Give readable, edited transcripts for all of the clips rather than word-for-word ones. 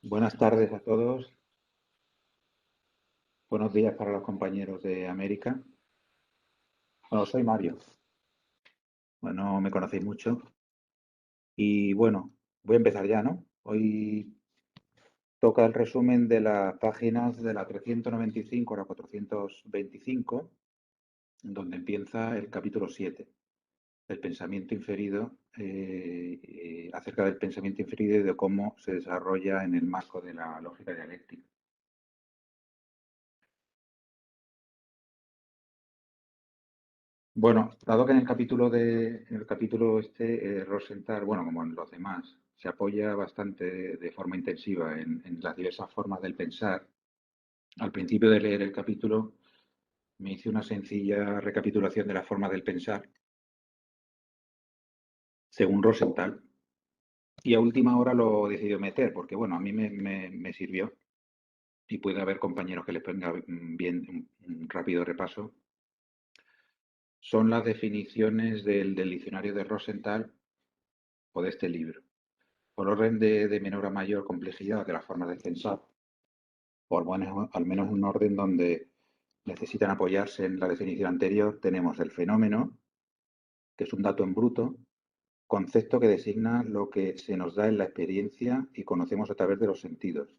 Buenas tardes a todos. Buenos días para los compañeros de América. Bueno, soy Mario. Bueno, me conocéis mucho. Y bueno, voy a empezar ya, ¿no? Hoy toca el resumen de las páginas de la 395 a la 425, donde empieza el capítulo 7, el pensamiento inferido, acerca del pensamiento inferido y de cómo se desarrolla en el marco de la lógica dialéctica. Bueno, dado que en el capítulo este, Rosenthal, bueno, como en los demás, se apoya bastante de forma intensiva en las diversas formas del pensar, al principio de leer el capítulo me hice una sencilla recapitulación de las formas del pensar, según Rosenthal, y a última hora lo he decidido meter, porque bueno, a mí me sirvió y puede haber compañeros que les venga bien un rápido repaso. Son las definiciones del diccionario de Rosenthal o de este libro. Por orden de menor a mayor complejidad de las formas de pensar, o al menos un orden donde necesitan apoyarse en la definición anterior, tenemos el fenómeno, que es un dato en bruto, concepto que designa lo que se nos da en la experiencia y conocemos a través de los sentidos.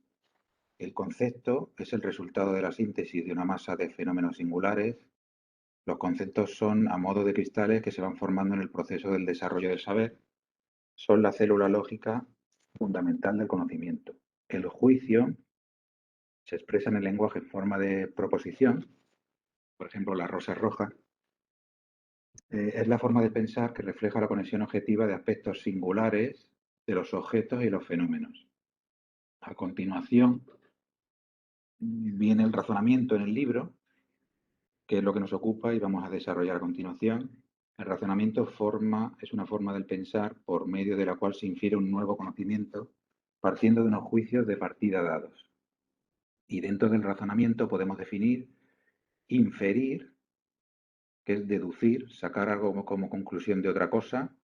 El concepto es el resultado de la síntesis de una masa de fenómenos singulares. Los conceptos son a modo de cristales que se van formando en el proceso del desarrollo del saber. Son la célula lógica fundamental del conocimiento. El juicio se expresa en el lenguaje en forma de proposición, por ejemplo, la rosa es roja, es la forma de pensar que refleja la conexión objetiva de aspectos singulares de los objetos y los fenómenos. A continuación, viene el razonamiento en el libro, que es lo que nos ocupa y vamos a desarrollar a continuación. El razonamiento es una forma del pensar por medio de la cual se infiere un nuevo conocimiento partiendo de unos juicios de partida dados. Y dentro del razonamiento podemos definir, inferir, que es deducir, sacar algo como conclusión de otra cosa,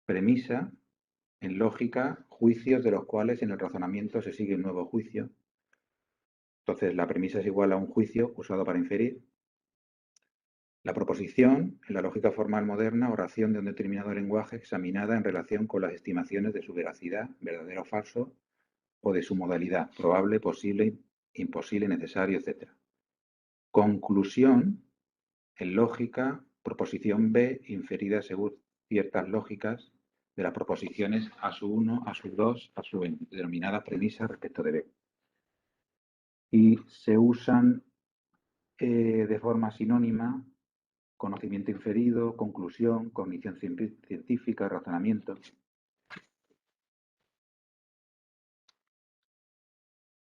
premisa, en lógica, juicios de los cuales en el razonamiento se sigue un nuevo juicio. Entonces, la premisa es igual a un juicio usado para inferir. La proposición, en la lógica formal moderna, oración de un determinado lenguaje examinada en relación con las estimaciones de su veracidad, verdadero o falso, o de su modalidad, probable, posible, imposible, necesario, etc. Conclusión, en lógica, proposición B inferida según ciertas lógicas de las proposiciones A sub 1, A sub 2, A sub n, denominadas premisas respecto de B. Y se usan de forma sinónima conocimiento inferido, conclusión, cognición científica, razonamiento.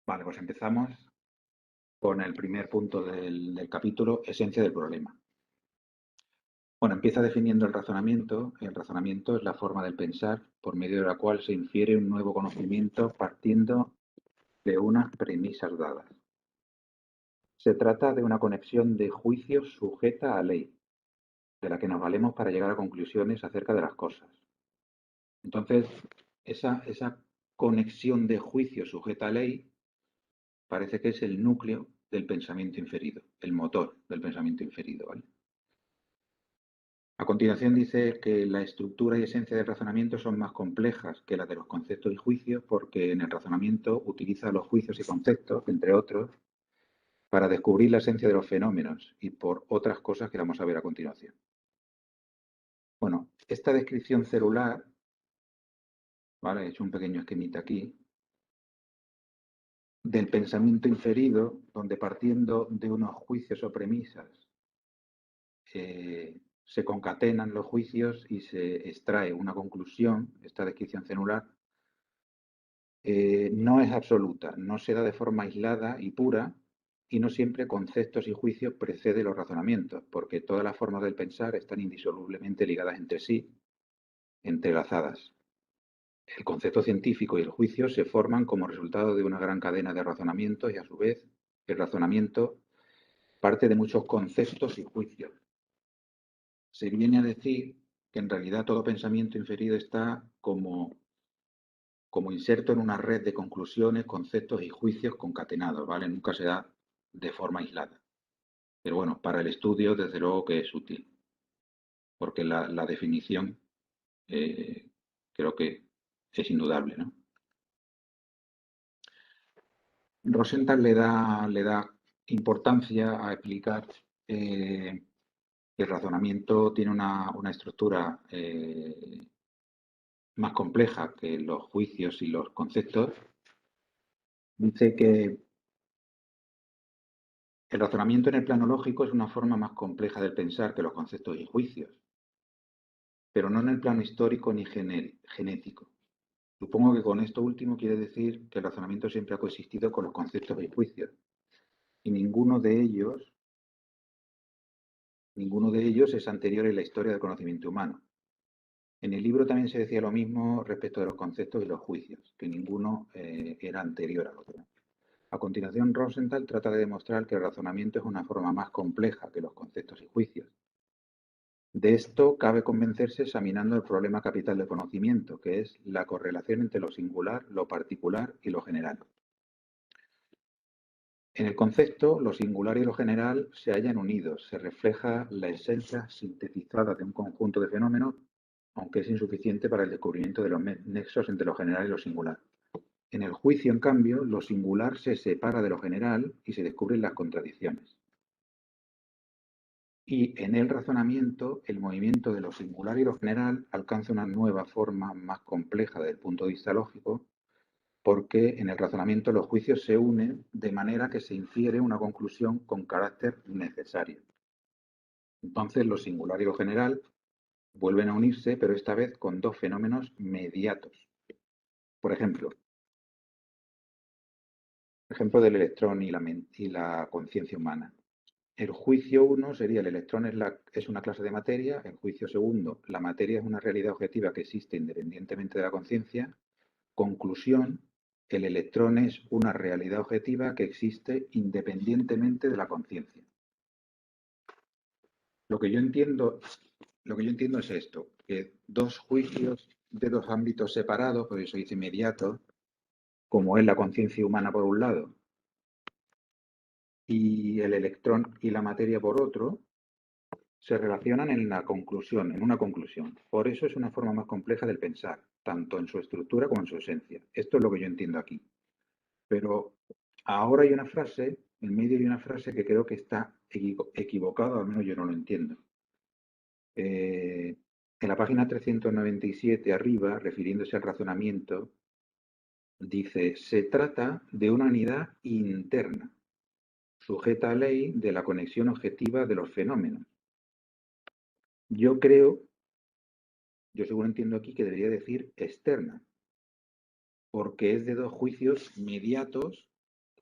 Vale, pues empezamos con el primer punto del capítulo, esencia del problema. Bueno, empieza definiendo el razonamiento. El razonamiento es la forma del pensar por medio de la cual se infiere un nuevo conocimiento partiendo de unas premisas dadas. Se trata de una conexión de juicios sujeta a ley, de la que nos valemos para llegar a conclusiones acerca de las cosas. Entonces, esa conexión de juicios sujeta a ley parece que es el núcleo del pensamiento inferido, el motor del pensamiento inferido, ¿vale? A continuación dice que la estructura y esencia del razonamiento son más complejas que las de los conceptos y juicios porque en el razonamiento utiliza los juicios y conceptos, entre otros, para descubrir la esencia de los fenómenos y por otras cosas que vamos a ver a continuación. Bueno, esta descripción celular, ¿vale? He hecho un pequeño esquemita aquí, del pensamiento inferido, donde partiendo de unos juicios o premisas se concatenan los juicios y se extrae una conclusión, esta descripción celular, no es absoluta, no se da de forma aislada y pura, y no siempre conceptos y juicios preceden los razonamientos, porque todas las formas del pensar están indisolublemente ligadas entre sí, entrelazadas. El concepto científico y el juicio se forman como resultado de una gran cadena de razonamientos y a su vez el razonamiento parte de muchos conceptos y juicios. Se viene a decir que en realidad todo pensamiento inferido está como como inserto en una red de conclusiones, conceptos y juicios concatenados, ¿vale? Nunca se da de forma aislada. Pero bueno, para el estudio, desde luego que es útil, porque la definición creo que es indudable, ¿no? Rosenthal le da importancia a explicar que el razonamiento tiene una estructura más compleja que los juicios y los conceptos. Dice que el razonamiento en el plano lógico es una forma más compleja de pensar que los conceptos y juicios, pero no en el plano histórico ni genético. Supongo que con esto último quiere decir que el razonamiento siempre ha coexistido con los conceptos y juicios, y ninguno de ellos es anterior en la historia del conocimiento humano. En el libro también se decía lo mismo respecto de los conceptos y los juicios, que ninguno era anterior al otro. A continuación, Rosenthal trata de demostrar que el razonamiento es una forma más compleja que los conceptos y juicios. De esto cabe convencerse examinando el problema capital del conocimiento, que es la correlación entre lo singular, lo particular y lo general. En el concepto, lo singular y lo general se hallan unidos, se refleja la esencia sintetizada de un conjunto de fenómenos, aunque es insuficiente para el descubrimiento de los nexos entre lo general y lo singular. En el juicio, en cambio, lo singular se separa de lo general y se descubren las contradicciones. Y en el razonamiento, el movimiento de lo singular y lo general alcanza una nueva forma más compleja desde el punto de vista lógico, porque en el razonamiento los juicios se unen de manera que se infiere una conclusión con carácter necesario. Entonces, lo singular y lo general vuelven a unirse, pero esta vez con dos fenómenos mediatos. Por ejemplo del electrón y la conciencia humana. El juicio 1 sería el electrón es una clase de materia, el juicio segundo, la materia es una realidad objetiva que existe independientemente de la conciencia. Conclusión, el electrón es una realidad objetiva que existe independientemente de la conciencia. Lo que yo entiendo es esto, que dos juicios de dos ámbitos separados, por eso dice inmediato, como es la conciencia humana por un lado y el electrón y la materia por otro, se relacionan en una conclusión. Por eso es una forma más compleja del pensar, tanto en su estructura como en su esencia. Esto es lo que yo entiendo aquí. Pero ahora hay una frase, en medio hay una frase que creo que está equivocada, al menos yo no lo entiendo. En la página 397 arriba, refiriéndose al razonamiento, dice, se trata de una unidad interna, sujeta a ley de la conexión objetiva de los fenómenos. Yo según entiendo aquí que debería decir externa, porque es de dos juicios mediatos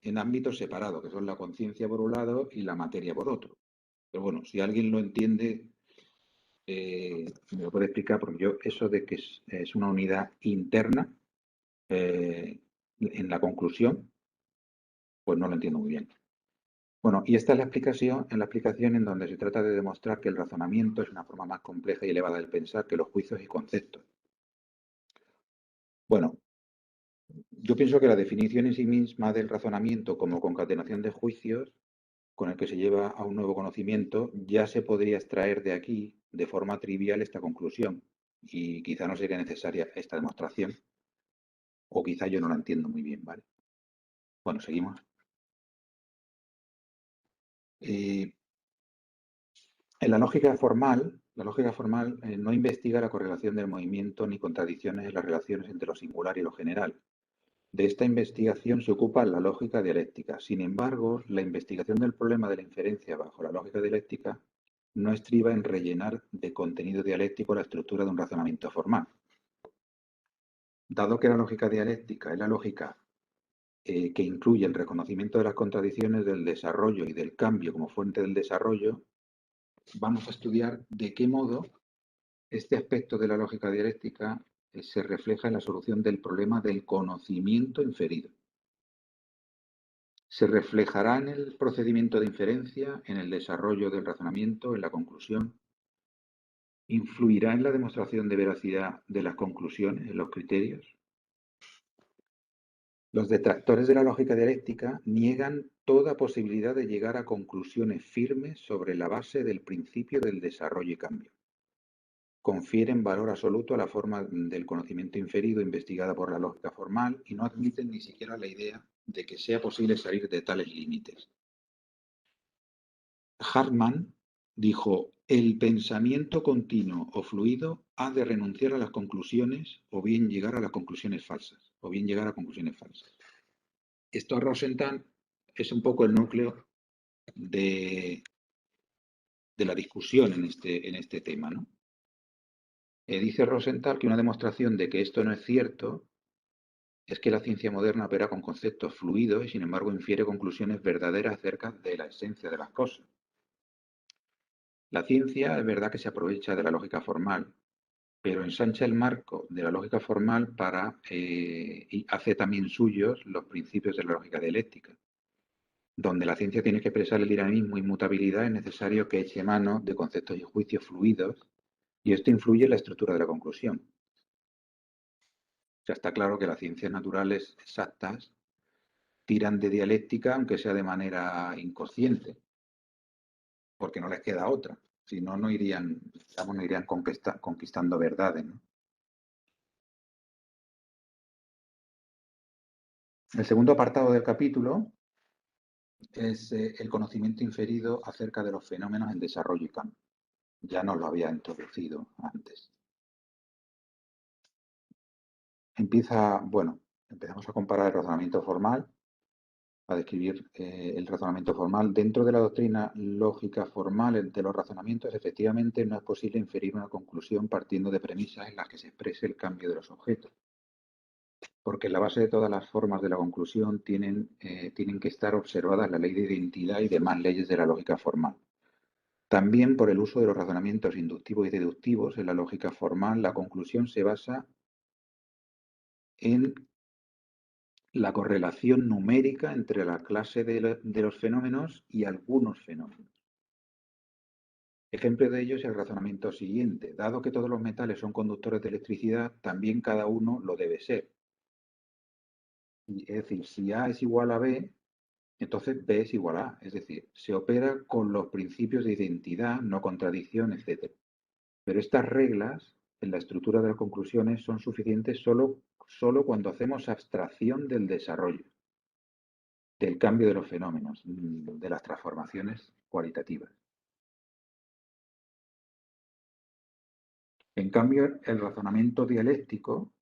en ámbitos separados, que son la conciencia por un lado y la materia por otro. Pero bueno, si alguien lo entiende, me lo puede explicar, porque yo eso de que es una unidad interna en la conclusión, pues no lo entiendo muy bien. Bueno, y esta es la explicación en donde se trata de demostrar que el razonamiento es una forma más compleja y elevada del pensar que los juicios y conceptos. Bueno, yo pienso que la definición en sí misma del razonamiento como concatenación de juicios con el que se lleva a un nuevo conocimiento ya se podría extraer de aquí de forma trivial esta conclusión y quizá no sería necesaria esta demostración o quizá yo no la entiendo muy bien, ¿vale? Bueno, seguimos. En la lógica formal no investiga la correlación del movimiento ni contradicciones en las relaciones entre lo singular y lo general. De esta investigación se ocupa la lógica dialéctica. Sin embargo, la investigación del problema de la inferencia bajo la lógica dialéctica no estriba en rellenar de contenido dialéctico la estructura de un razonamiento formal. Dado que la lógica dialéctica es la lógica que incluye el reconocimiento de las contradicciones del desarrollo y del cambio como fuente del desarrollo, vamos a estudiar de qué modo este aspecto de la lógica dialéctica se refleja en la solución del problema del conocimiento inferido. Se reflejará en el procedimiento de inferencia, en el desarrollo del razonamiento, en la conclusión. Influirá en la demostración de veracidad de las conclusiones, en los criterios. Los detractores de la lógica dialéctica niegan toda posibilidad de llegar a conclusiones firmes sobre la base del principio del desarrollo y cambio. Confieren valor absoluto a la forma del conocimiento inferido investigada por la lógica formal y no admiten ni siquiera la idea de que sea posible salir de tales límites. Hartmann dijo: el pensamiento continuo o fluido ha de renunciar a las conclusiones o bien llegar a las conclusiones falsas, o bien llegar a conclusiones falsas. Esto a Rosenthal es un poco el núcleo de la discusión en este tema, ¿no? Dice Rosenthal que una demostración de que esto no es cierto es que la ciencia moderna opera con conceptos fluidos y sin embargo infiere conclusiones verdaderas acerca de la esencia de las cosas. La ciencia es verdad que se aprovecha de la lógica formal, pero ensancha el marco de la lógica formal y hace también suyos los principios de la lógica dialéctica. Donde la ciencia tiene que expresar el dinamismo e inmutabilidad, es necesario que eche mano de conceptos y juicios fluidos, y esto influye en la estructura de la conclusión. Ya está claro que las ciencias naturales exactas tiran de dialéctica, aunque sea de manera inconsciente, porque no les queda otra. Si no, no irían, digamos, no irían conquistando verdades, ¿no? El segundo apartado del capítulo es el conocimiento inferido acerca de los fenómenos en desarrollo y cambio. Ya nos lo había introducido antes. Empezamos a comparar el razonamiento formal, a describir el razonamiento formal. Dentro de la doctrina lógica formal de los razonamientos, efectivamente, no es posible inferir una conclusión partiendo de premisas en las que se exprese el cambio de los objetos, porque en la base de todas las formas de la conclusión tienen que estar observadas la ley de identidad y demás leyes de la lógica formal. También por el uso de los razonamientos inductivos y deductivos en la lógica formal, la conclusión se basa en la correlación numérica entre la clase de los fenómenos y algunos fenómenos. Ejemplo de ello es el razonamiento siguiente. Dado que todos los metales son conductores de electricidad, también cada uno lo debe ser. Es decir, si A es igual a B, entonces B es igual a A. Es decir, se opera con los principios de identidad, no contradicción, etc. Pero estas reglas en la estructura de las conclusiones son suficientes solo cuando hacemos abstracción del desarrollo, del cambio de los fenómenos, de las transformaciones cualitativas. En cambio, el razonamiento dialéctico,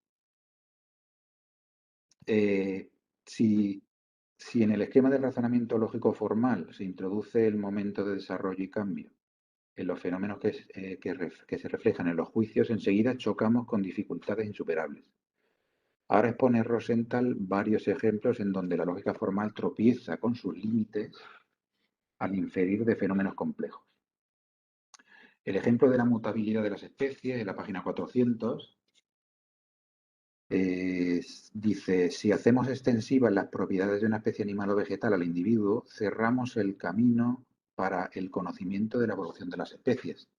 si en el esquema del razonamiento lógico formal se introduce el momento de desarrollo y cambio en los fenómenos que se reflejan en los juicios, enseguida chocamos con dificultades insuperables. Ahora expone Rosenthal varios ejemplos en donde la lógica formal tropieza con sus límites al inferir de fenómenos complejos. El ejemplo de la mutabilidad de las especies, en la página 400, dice: si hacemos extensivas las propiedades de una especie animal o vegetal al individuo, cerramos el camino para el conocimiento de la evolución de las especies,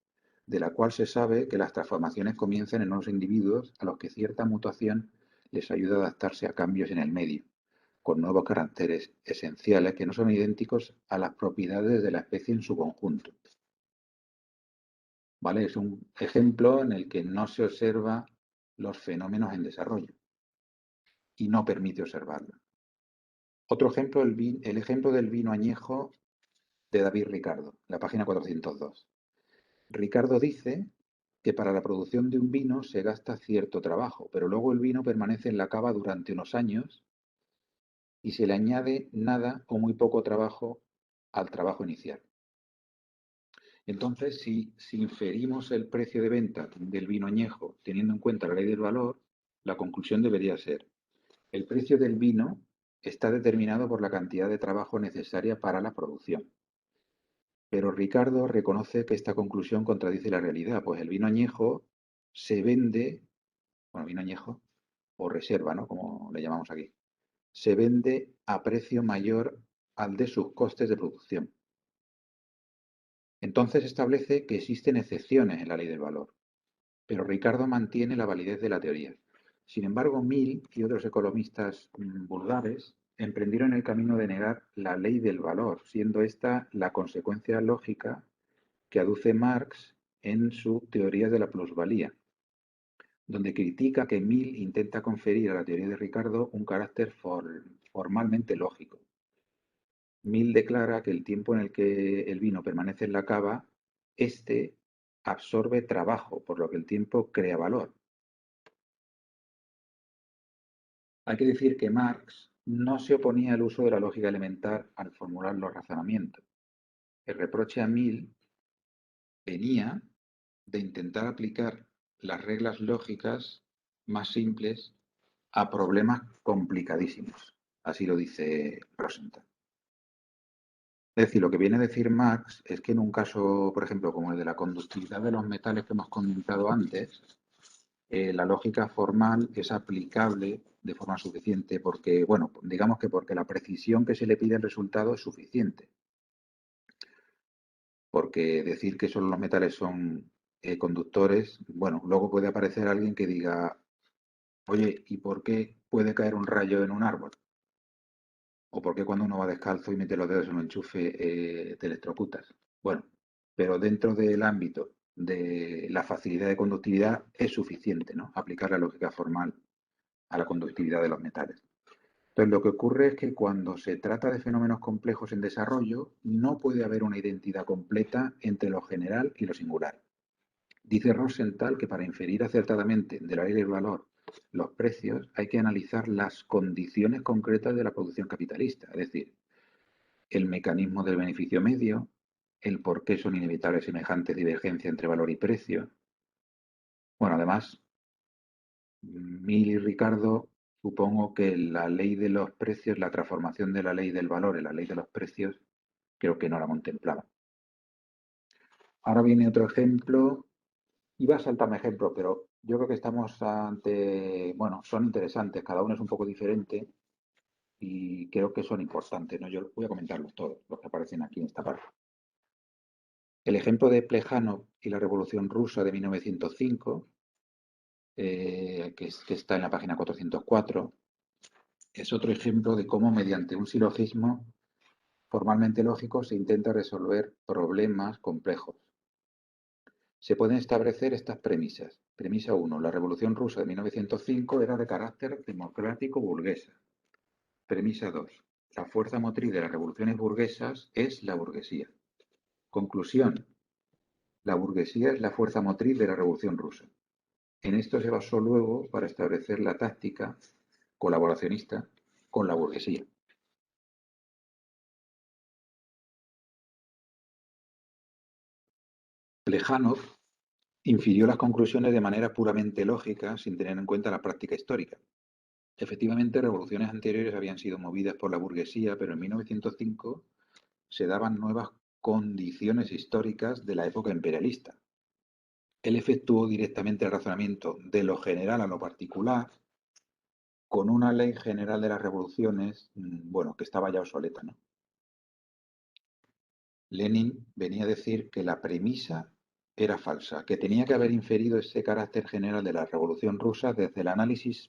de la cual se sabe que las transformaciones comienzan en unos individuos a los que cierta mutación les ayuda a adaptarse a cambios en el medio, con nuevos caracteres esenciales que no son idénticos a las propiedades de la especie en su conjunto. ¿Vale? Es un ejemplo en el que no se observa los fenómenos en desarrollo y no permite observarlos. Otro ejemplo, el ejemplo del vino añejo de David Ricardo, la página 402. Ricardo dice que para la producción de un vino se gasta cierto trabajo, pero luego el vino permanece en la cava durante unos años y se le añade nada o muy poco trabajo al trabajo inicial. Entonces, si inferimos el precio de venta del vino añejo teniendo en cuenta la ley del valor, la conclusión debería ser: el precio del vino está determinado por la cantidad de trabajo necesaria para la producción. Pero Ricardo reconoce que esta conclusión contradice la realidad, pues el vino añejo se vende, bueno, vino añejo o reserva, ¿no? Como le llamamos aquí, se vende a precio mayor al de sus costes de producción. Entonces establece que existen excepciones en la ley del valor, pero Ricardo mantiene la validez de la teoría. Sin embargo, Mill y otros economistas vulgares emprendieron el camino de negar la ley del valor, siendo esta la consecuencia lógica que aduce Marx en su teoría de la plusvalía, donde critica que Mill intenta conferir a la teoría de Ricardo un carácter formalmente lógico. Mill declara que el tiempo en el que el vino permanece en la cava, este absorbe trabajo, por lo que el tiempo crea valor. Hay que decir que Marx no se oponía al uso de la lógica elemental al formular los razonamientos. El reproche a Mill venía de intentar aplicar las reglas lógicas más simples a problemas complicadísimos. Así lo dice Rosenthal. Es decir, lo que viene a decir Marx es que en un caso, por ejemplo, como el de la conductividad de los metales que hemos comentado antes, la lógica formal es aplicable de forma suficiente porque, bueno, digamos que porque la precisión que se le pide al resultado es suficiente. Porque decir que solo los metales son conductores, bueno, luego puede aparecer alguien que diga, oye, ¿y por qué puede caer un rayo en un árbol? ¿O por qué cuando uno va descalzo y mete los dedos en un enchufe te electrocutas? Bueno, pero dentro del ámbito de la facilidad de conductividad es suficiente, ¿no? Aplicar la lógica formal a la conductividad de los metales. Entonces, lo que ocurre es que cuando se trata de fenómenos complejos en desarrollo, no puede haber una identidad completa entre lo general y lo singular. Dice Rosenthal que para inferir acertadamente de la ley del valor los precios hay que analizar las condiciones concretas de la producción capitalista, es decir, el mecanismo del beneficio medio, el por qué son inevitables semejantes divergencias entre valor y precio. Bueno, además, Mill y Ricardo, supongo que la ley de los precios, la transformación de la ley del valor en la ley de los precios, creo que no la contemplaba. Ahora viene otro ejemplo. Iba a saltarme ejemplo, pero yo creo que estamos ante, bueno, son interesantes, cada uno es un poco diferente y creo que son importantes, ¿no? Yo voy a comentarlos todos, los que aparecen aquí en esta parte. El ejemplo de Plejánov y la Revolución Rusa de 1905, que está en la página 404, es otro ejemplo de cómo mediante un silogismo formalmente lógico se intenta resolver problemas complejos. Se pueden establecer estas premisas. Premisa 1. La Revolución Rusa de 1905 era de carácter democrático burguesa. Premisa 2. La fuerza motriz de las revoluciones burguesas es la burguesía. Conclusión. La burguesía es la fuerza motriz de la Revolución Rusa. En esto se basó luego para establecer la táctica colaboracionista con la burguesía. Plejánov infirió las conclusiones de manera puramente lógica, sin tener en cuenta la práctica histórica. Efectivamente, revoluciones anteriores habían sido movidas por la burguesía, pero en 1905 se daban nuevas condiciones históricas de la época imperialista. Él efectuó directamente el razonamiento de lo general a lo particular con una ley general de las revoluciones, bueno, que estaba ya obsoleta, ¿no? Lenin venía a decir que la premisa era falsa, que tenía que haber inferido ese carácter general de la Revolución Rusa desde análisis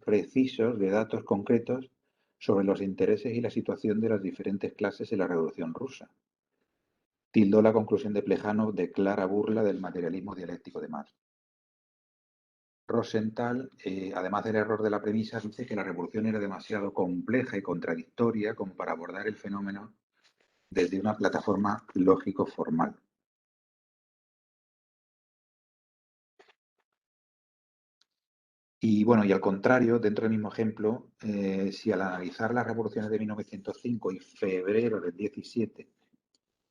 precisos de datos concretos sobre los intereses y la situación de las diferentes clases en la Revolución Rusa. Tildó la conclusión de Plejánov de clara burla del materialismo dialéctico de Marx. Rosenthal, además del error de la premisa, dice que la revolución era demasiado compleja y contradictoria como para abordar el fenómeno desde una plataforma lógico-formal. Y bueno, y al contrario, dentro del mismo ejemplo, si al analizar las revoluciones de 1905 y febrero del 17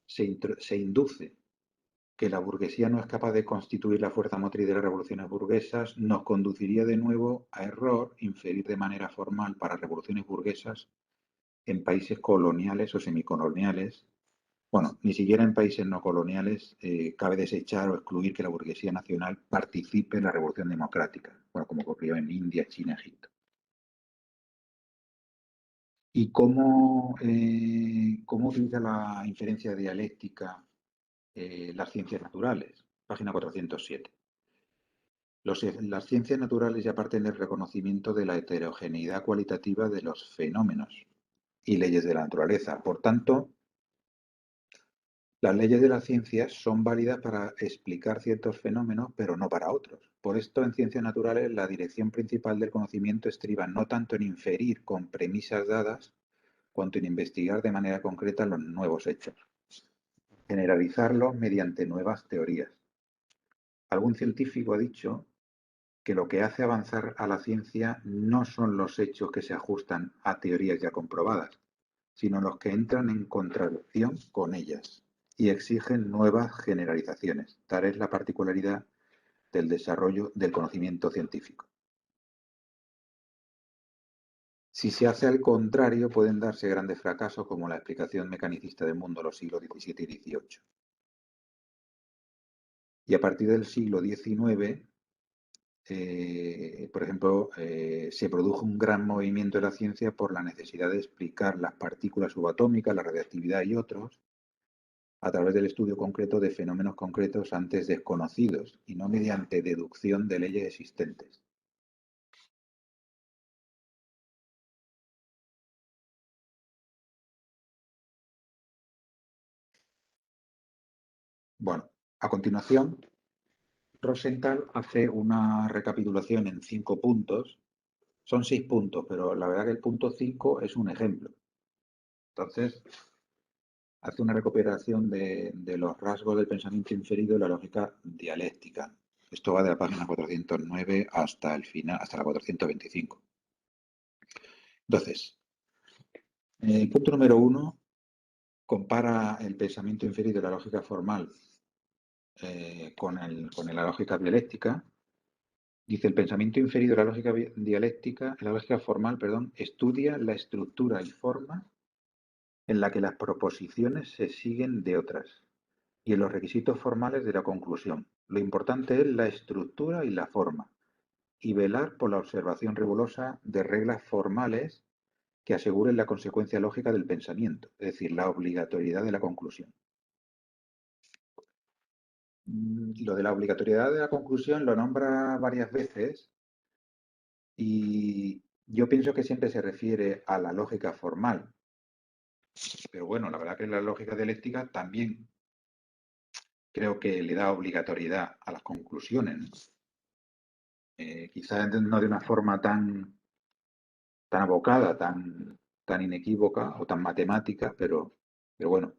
se induce que la burguesía no es capaz de constituir la fuerza motriz de las revoluciones burguesas, nos conduciría de nuevo a error inferir de manera formal para revoluciones burguesas en países coloniales o semicoloniales. Bueno, ni siquiera en países no coloniales cabe desechar o excluir que la burguesía nacional participe en la revolución democrática, bueno, como ocurrió en India, China, Egipto. ¿Y cómo utiliza la inferencia dialéctica las ciencias naturales? Página 407. Las ciencias naturales ya parten del reconocimiento de la heterogeneidad cualitativa de los fenómenos y leyes de la naturaleza. Por tanto, las leyes de la ciencia son válidas para explicar ciertos fenómenos, pero no para otros. Por esto, en ciencias naturales, la dirección principal del conocimiento estriba no tanto en inferir con premisas dadas, cuanto en investigar de manera concreta los nuevos hechos, generalizarlos mediante nuevas teorías. Algún científico ha dicho que lo que hace avanzar a la ciencia no son los hechos que se ajustan a teorías ya comprobadas, sino los que entran en contradicción con ellas y exigen nuevas generalizaciones. Tal es la particularidad del desarrollo del conocimiento científico. Si se hace al contrario, pueden darse grandes fracasos como la explicación mecanicista del mundo de los siglos XVII y XVIII. Y a partir del siglo XIX, por ejemplo, se produjo un gran movimiento de la ciencia por la necesidad de explicar las partículas subatómicas, la radiactividad y otros, a través del estudio concreto de fenómenos concretos antes desconocidos y no mediante deducción de leyes existentes. Bueno, a continuación, Rosenthal hace una recapitulación en 5 puntos. Son 6 puntos, pero la verdad que el punto 5 es un ejemplo. Entonces, hace una recuperación de los rasgos del pensamiento inferido y la lógica dialéctica. Esto va de la página 409 hasta el final, hasta la 425. Entonces, el punto número 1 compara el pensamiento inferido y la lógica formal con la lógica dialéctica. Dice, el pensamiento inferido a la lógica dialéctica, la lógica formal, perdón, estudia la estructura y forma en la que las proposiciones se siguen de otras y en los requisitos formales de la conclusión. Lo importante es la estructura y la forma y velar por la observación rigurosa de reglas formales que aseguren la consecuencia lógica del pensamiento, es decir, la obligatoriedad de la conclusión. Lo de la obligatoriedad de la conclusión lo nombra varias veces y yo pienso que siempre se refiere a la lógica formal. Pero bueno, la verdad que la lógica dialéctica también creo que le da obligatoriedad a las conclusiones, ¿no? Quizás no de una forma tan abocada, tan inequívoca o tan matemática, pero bueno.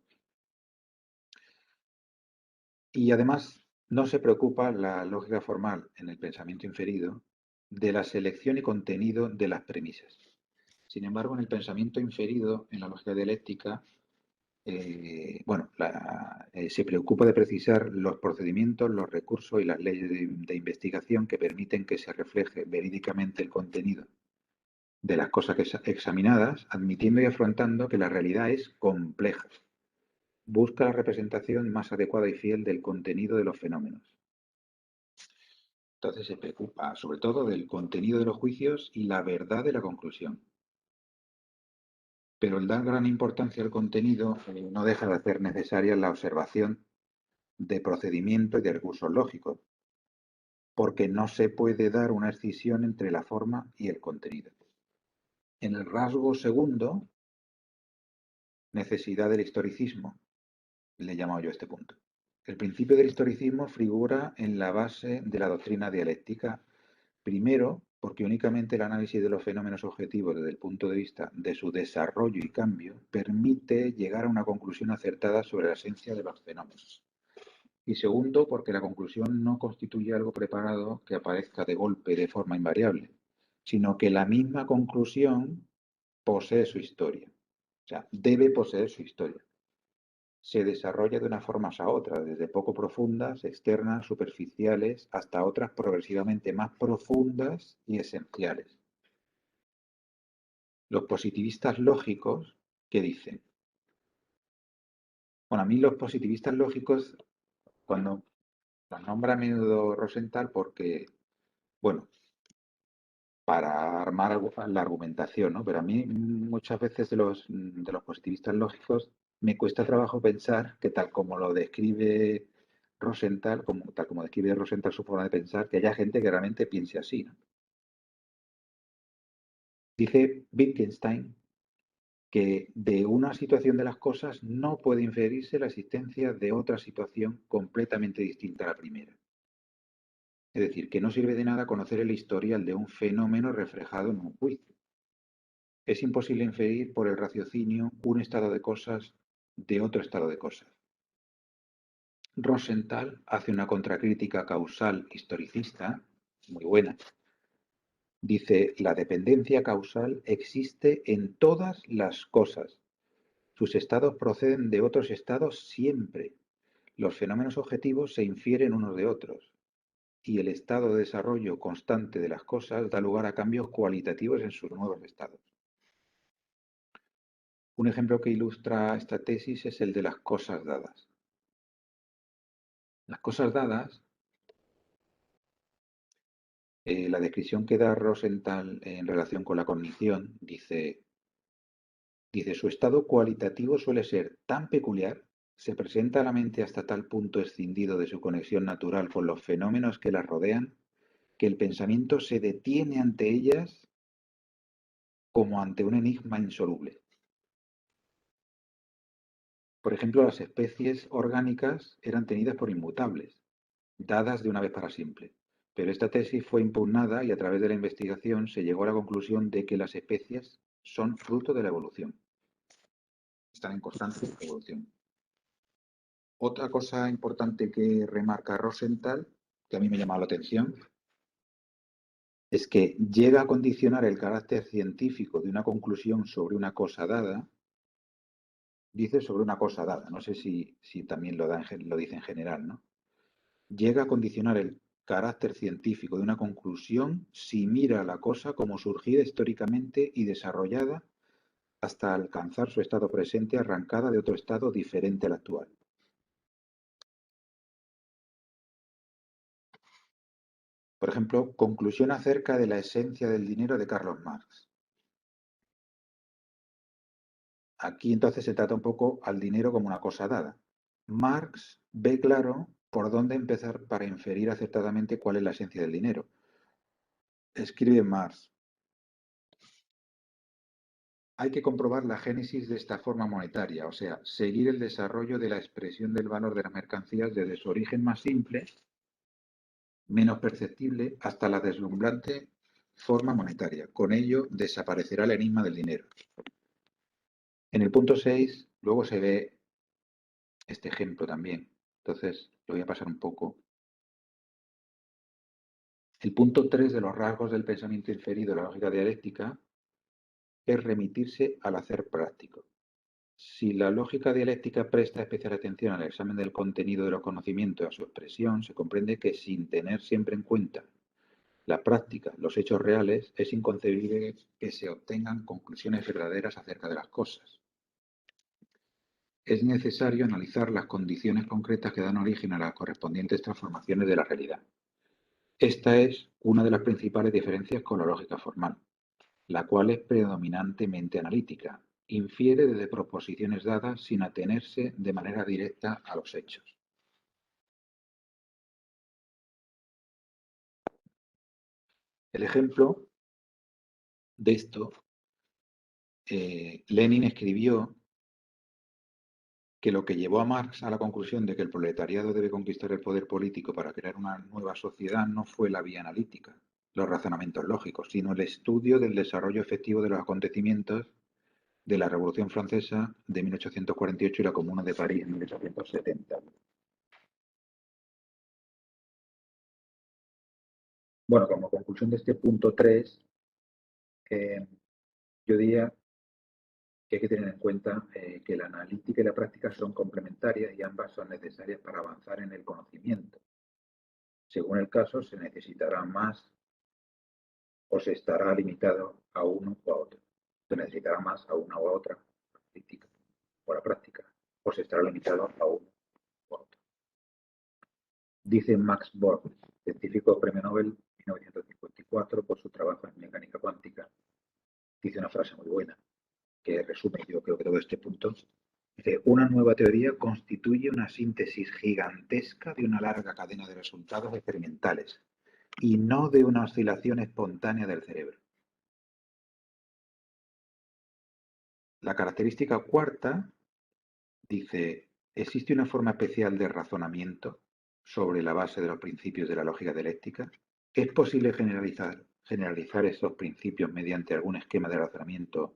Y además no se preocupa la lógica formal en el pensamiento inferido de la selección y contenido de las premisas. Sin embargo, en el pensamiento inferido, en la lógica dialéctica, se preocupa de precisar los procedimientos, los recursos y las leyes de investigación que permiten que se refleje verídicamente el contenido de las cosas examinadas, admitiendo y afrontando que la realidad es compleja. Busca la representación más adecuada y fiel del contenido de los fenómenos. Entonces se preocupa sobre todo del contenido de los juicios y la verdad de la conclusión. Pero el dar gran importancia al contenido no deja de hacer necesaria la observación de procedimiento y de recursos lógicos, porque no se puede dar una escisión entre la forma y el contenido. En el rasgo segundo, necesidad del historicismo, le he llamado yo a este punto. El principio del historicismo figura en la base de la doctrina dialéctica, primero porque únicamente el análisis de los fenómenos objetivos desde el punto de vista de su desarrollo y cambio permite llegar a una conclusión acertada sobre la esencia de los fenómenos. Y segundo, porque la conclusión no constituye algo preparado que aparezca de golpe de forma invariable, sino que la misma conclusión posee su historia. O sea, debe poseer su historia. Se desarrolla de unas formas a otras, desde poco profundas, externas, superficiales, hasta otras progresivamente más profundas y esenciales. Los positivistas lógicos, ¿qué dicen? Bueno, a mí los positivistas lógicos, cuando los nombra a menudo Rosenthal, porque, bueno, para armar la argumentación, ¿no? Pero a mí muchas veces de los positivistas lógicos me cuesta trabajo pensar que tal como lo describe Rosenthal, tal como describe Rosenthal su forma de pensar, que haya gente que realmente piense así, ¿no? Dice Wittgenstein que de una situación de las cosas no puede inferirse la existencia de otra situación completamente distinta a la primera. Es decir, que no sirve de nada conocer el historial de un fenómeno reflejado en un juicio. Es imposible inferir por el raciocinio un estado de cosas de otro estado de cosas. Rosenthal hace una contracrítica causal historicista muy buena. Dice, la dependencia causal existe en todas las cosas. Sus estados proceden de otros estados siempre. Los fenómenos objetivos se infieren unos de otros. Y el estado de desarrollo constante de las cosas da lugar a cambios cualitativos en sus nuevos estados. Un ejemplo que ilustra esta tesis es el de las cosas dadas. Las cosas dadas, la descripción que da Rosenthal en relación con la cognición, dice, su estado cualitativo suele ser tan peculiar, se presenta a la mente hasta tal punto escindido de su conexión natural con los fenómenos que la rodean, que el pensamiento se detiene ante ellas como ante un enigma insoluble. Por ejemplo, las especies orgánicas eran tenidas por inmutables, dadas de una vez para siempre. Pero esta tesis fue impugnada y a través de la investigación se llegó a la conclusión de que las especies son fruto de la evolución. Están en constante evolución. Otra cosa importante que remarca Rosenthal, que a mí me llama la atención, es que llega a condicionar el carácter científico de una conclusión sobre una cosa dada. Dice sobre una cosa dada, no sé si también lo dice en general, ¿no? Llega a condicionar el carácter científico de una conclusión si mira a la cosa como surgida históricamente y desarrollada hasta alcanzar su estado presente arrancada de otro estado diferente al actual. Por ejemplo, conclusión acerca de la esencia del dinero de Carlos Marx. Aquí entonces se trata un poco al dinero como una cosa dada. Marx ve claro por dónde empezar para inferir acertadamente cuál es la esencia del dinero. Escribe Marx: hay que comprobar la génesis de esta forma monetaria, o sea, seguir el desarrollo de la expresión del valor de las mercancías desde su origen más simple, menos perceptible, hasta la deslumbrante forma monetaria. Con ello desaparecerá el enigma del dinero. En el punto 6, luego se ve este ejemplo también. Entonces, lo voy a pasar un poco. El punto 3 de los rasgos del pensamiento inferido de la lógica dialéctica es remitirse al hacer práctico. Si la lógica dialéctica presta especial atención al examen del contenido de los conocimientos y a su expresión, se comprende que sin tener siempre en cuenta la práctica, los hechos reales, es inconcebible que se obtengan conclusiones verdaderas acerca de las cosas. Es necesario analizar las condiciones concretas que dan origen a las correspondientes transformaciones de la realidad. Esta es una de las principales diferencias con la lógica formal, la cual es predominantemente analítica, infiere desde proposiciones dadas sin atenerse de manera directa a los hechos. El ejemplo de esto, Lenin escribió que lo que llevó a Marx a la conclusión de que el proletariado debe conquistar el poder político para crear una nueva sociedad no fue la vía analítica, los razonamientos lógicos, sino el estudio del desarrollo efectivo de los acontecimientos de la Revolución Francesa de 1848 y la Comuna de París en 1870. Bueno, como conclusión de este punto 3, yo diría que hay que tener en cuenta que la analítica y la práctica son complementarias y ambas son necesarias para avanzar en el conocimiento. Según el caso, se necesitará más o se estará limitado a uno o a otro. Se necesitará más a una o a otra analítica o a la práctica, o se estará limitado a uno o a otro. Dice Max Born, científico premio Nobel 1954 por su trabajo en mecánica cuántica, dice una frase muy buena que resume yo creo que todo este punto. Dice, una nueva teoría constituye una síntesis gigantesca de una larga cadena de resultados experimentales y no de una oscilación espontánea del cerebro. La característica cuarta dice, ¿existe una forma especial de razonamiento sobre la base de los principios de la lógica dialéctica? ¿Es posible generalizar esos principios mediante algún esquema de razonamiento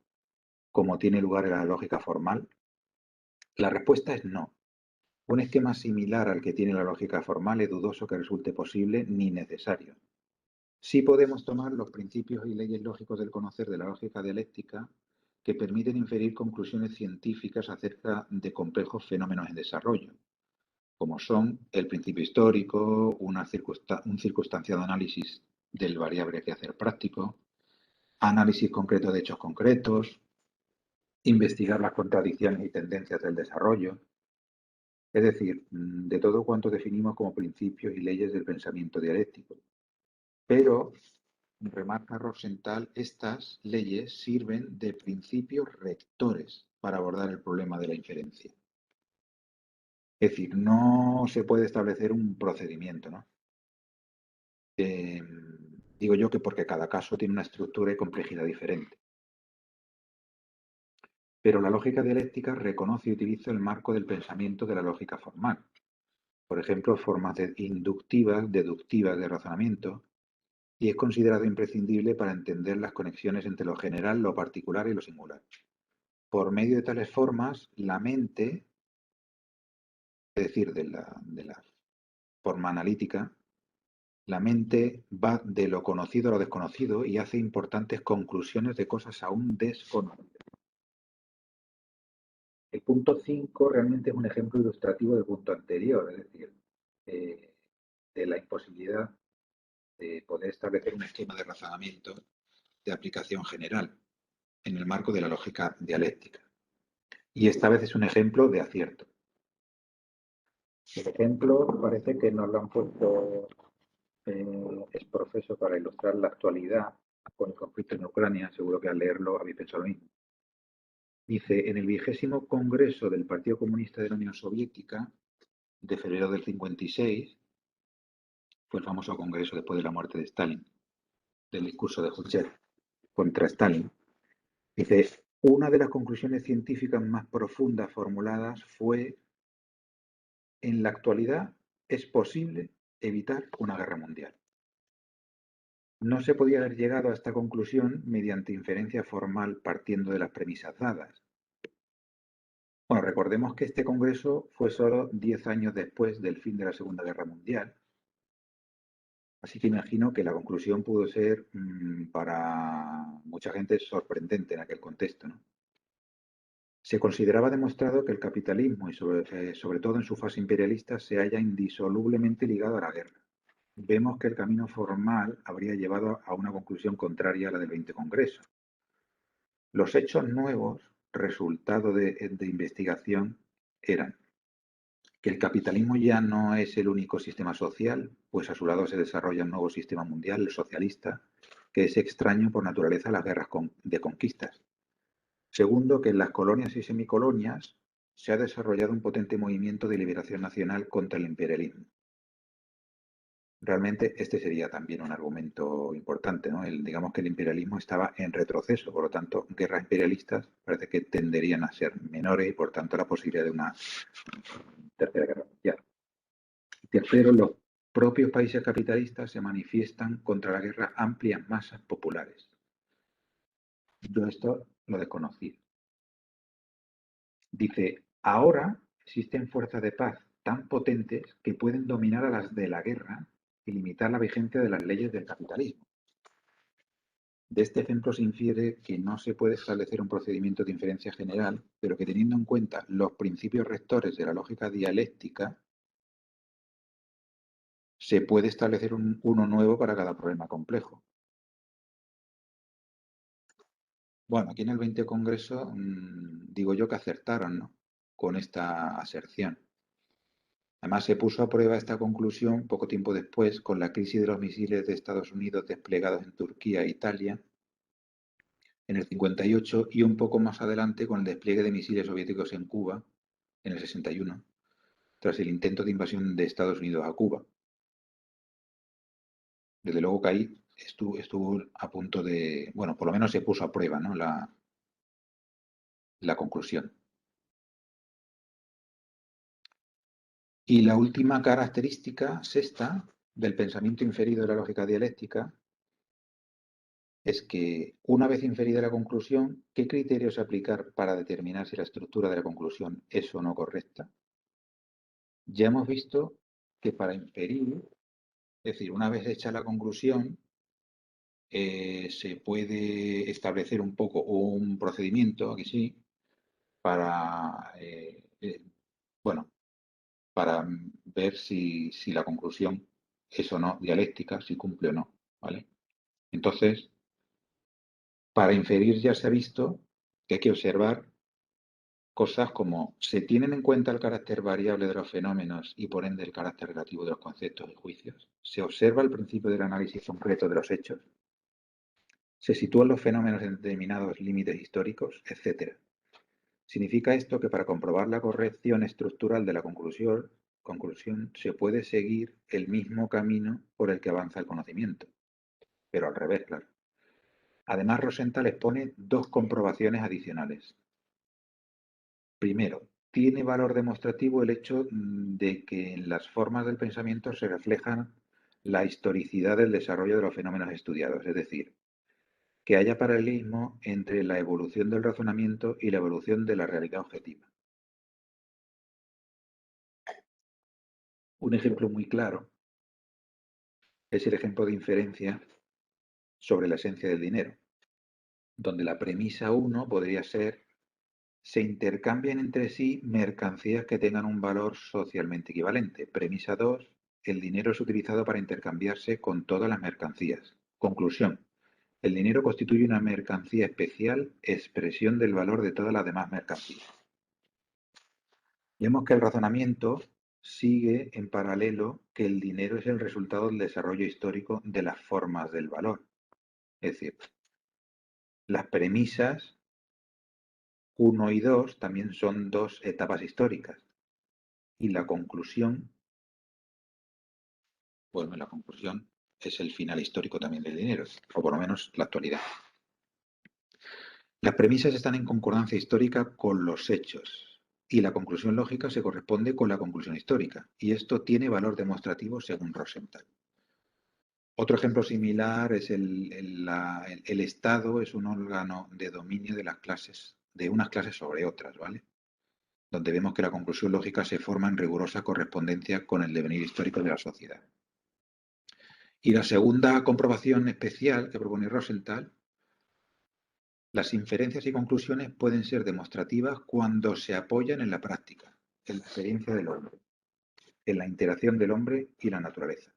como tiene lugar en la lógica formal? La respuesta es no. Un esquema similar al que tiene la lógica formal es dudoso que resulte posible ni necesario. Sí podemos tomar los principios y leyes lógicos del conocer de la lógica dialéctica que permiten inferir conclusiones científicas acerca de complejos fenómenos en desarrollo, como son el principio histórico, un circunstanciado análisis del variable quehacer práctico, análisis concreto de hechos concretos, investigar las contradicciones y tendencias del desarrollo, es decir, de todo cuanto definimos como principios y leyes del pensamiento dialéctico. Pero, remarca Rosenthal, estas leyes sirven de principios rectores para abordar el problema de la inferencia. Es decir, no se puede establecer un procedimiento, ¿no? Digo yo que porque cada caso tiene una estructura y complejidad diferente. Pero la lógica dialéctica reconoce y utiliza el marco del pensamiento de la lógica formal. Por ejemplo, formas inductivas, deductivas de razonamiento, y es considerado imprescindible para entender las conexiones entre lo general, lo particular y lo singular. Por medio de tales formas, la mente, es decir, de la forma analítica, la mente va de lo conocido a lo desconocido y hace importantes conclusiones de cosas aún desconocidas. El punto 5 realmente es un ejemplo ilustrativo del punto anterior, es decir, eh, de la imposibilidad de poder establecer un esquema de razonamiento de aplicación general en el marco de la lógica dialéctica. Y esta vez es un ejemplo de acierto. El ejemplo parece que nos lo han puesto es profeso para ilustrar la actualidad con el conflicto en Ucrania. Seguro que al leerlo habéis pensado lo mismo. Dice, en el 20º Congreso del Partido Comunista de la Unión Soviética, de febrero del 56, fue el famoso congreso después de la muerte de Stalin, del discurso de Khrushchev contra Stalin. Dice, una de las conclusiones científicas más profundas formuladas fue, en la actualidad es posible evitar una guerra mundial. No se podía haber llegado a esta conclusión mediante inferencia formal partiendo de las premisas dadas. Bueno, recordemos que este congreso fue solo 10 años después del fin de la Segunda Guerra Mundial, así que imagino que la conclusión pudo ser para mucha gente sorprendente en aquel contexto, ¿no? Se consideraba demostrado que el capitalismo, y sobre todo en su fase imperialista, se halla indisolublemente ligado a la guerra. Vemos que el camino formal habría llevado a una conclusión contraria a la del 20 Congreso. Los hechos nuevos, resultado de investigación, eran que el capitalismo ya no es el único sistema social, pues a su lado se desarrolla un nuevo sistema mundial, el socialista, que es extraño por naturaleza a las guerras de conquistas. Segundo, que en las colonias y semicolonias se ha desarrollado un potente movimiento de liberación nacional contra el imperialismo. Realmente este sería también un argumento importante, ¿no? Digamos que el imperialismo estaba en retroceso, por lo tanto, guerras imperialistas parece que tenderían a ser menores y por tanto la posibilidad de una tercera guerra mundial. Tercero, los propios países capitalistas se manifiestan contra la guerra amplias masas populares. Yo esto lo desconocía. Dice, ahora existen fuerzas de paz tan potentes que pueden dominar a las de la guerra y limitar la vigencia de las leyes del capitalismo. De este ejemplo se infiere que no se puede establecer un procedimiento de inferencia general, pero que teniendo en cuenta los principios rectores de la lógica dialéctica, se puede establecer uno nuevo para cada problema complejo. Bueno, aquí en el 20 Congreso digo yo que acertaron, ¿no?, con esta aserción. Además, se puso a prueba esta conclusión poco tiempo después con la crisis de los misiles de Estados Unidos desplegados en Turquía e Italia, en el 58 y un poco más adelante con el despliegue de misiles soviéticos en Cuba en el 61, tras el intento de invasión de Estados Unidos a Cuba. Desde luego que ahí estuvo a punto de, bueno, por lo menos se puso a prueba, ¿no? la conclusión. Y la última característica, sexta, del pensamiento inferido de la lógica dialéctica, es que una vez inferida la conclusión, ¿qué criterios aplicar para determinar si la estructura de la conclusión es o no correcta? Ya hemos visto que para inferir, es decir, una vez hecha la conclusión, se puede establecer un poco un procedimiento, aquí sí, para, bueno, para ver si la conclusión es o no dialéctica, si cumple o no, ¿vale? Entonces, para inferir ya se ha visto que hay que observar cosas como se tienen en cuenta el carácter variable de los fenómenos y por ende el carácter relativo de los conceptos y juicios, se observa el principio del análisis concreto de los hechos, se sitúan los fenómenos en determinados límites históricos, etc. Significa esto que para comprobar la corrección estructural de la conclusión se puede seguir el mismo camino por el que avanza el conocimiento, pero al revés, claro. Además, Rosenthal expone dos comprobaciones adicionales. Primero, tiene valor demostrativo el hecho de que en las formas del pensamiento se reflejan la historicidad del desarrollo de los fenómenos estudiados, es decir, que haya paralelismo entre la evolución del razonamiento y la evolución de la realidad objetiva. Un ejemplo muy claro es el ejemplo de inferencia sobre la esencia del dinero, donde la premisa 1 podría ser: se intercambian entre sí mercancías que tengan un valor socialmente equivalente. Premisa 2, el dinero es utilizado para intercambiarse con todas las mercancías. Conclusión, el dinero constituye una mercancía especial, expresión del valor de todas las demás mercancías. Vemos que el razonamiento sigue en paralelo que el dinero es el resultado del desarrollo histórico de las formas del valor. Es decir, las premisas 1 y 2 también son dos etapas históricas. Y la conclusión, bueno, la conclusión es el final histórico también del dinero, o por lo menos la actualidad. Las premisas están en concordancia histórica con los hechos, y la conclusión lógica se corresponde con la conclusión histórica, y esto tiene valor demostrativo según Rosenthal. Otro ejemplo similar es el Estado es un órgano de dominio de las clases, de unas clases sobre otras, ¿vale? Donde vemos que la conclusión lógica se forma en rigurosa correspondencia con el devenir histórico de la sociedad. Y la segunda comprobación especial que propone Rosenthal, las inferencias y conclusiones pueden ser demostrativas cuando se apoyan en la práctica, en la experiencia del hombre, en la interacción del hombre y la naturaleza.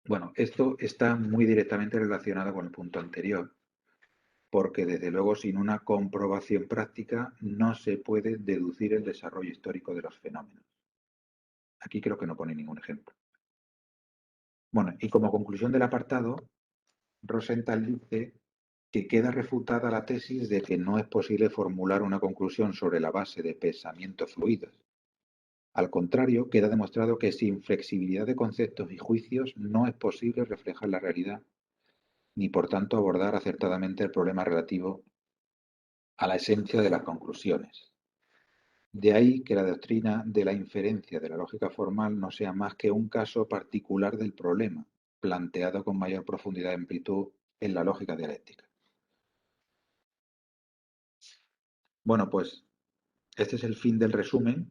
Bueno, esto está muy directamente relacionado con el punto anterior, porque desde luego sin una comprobación práctica no se puede deducir el desarrollo histórico de los fenómenos. Aquí creo que no pone ningún ejemplo. Bueno, y como conclusión del apartado, Rosenthal dice que queda refutada la tesis de que no es posible formular una conclusión sobre la base de pensamientos fluidos. Al contrario, queda demostrado que sin flexibilidad de conceptos y juicios no es posible reflejar la realidad, ni por tanto abordar acertadamente el problema relativo a la esencia de las conclusiones. De ahí que la doctrina de la inferencia de la lógica formal no sea más que un caso particular del problema, planteado con mayor profundidad y amplitud en la lógica dialéctica. Bueno, pues este es el fin del resumen.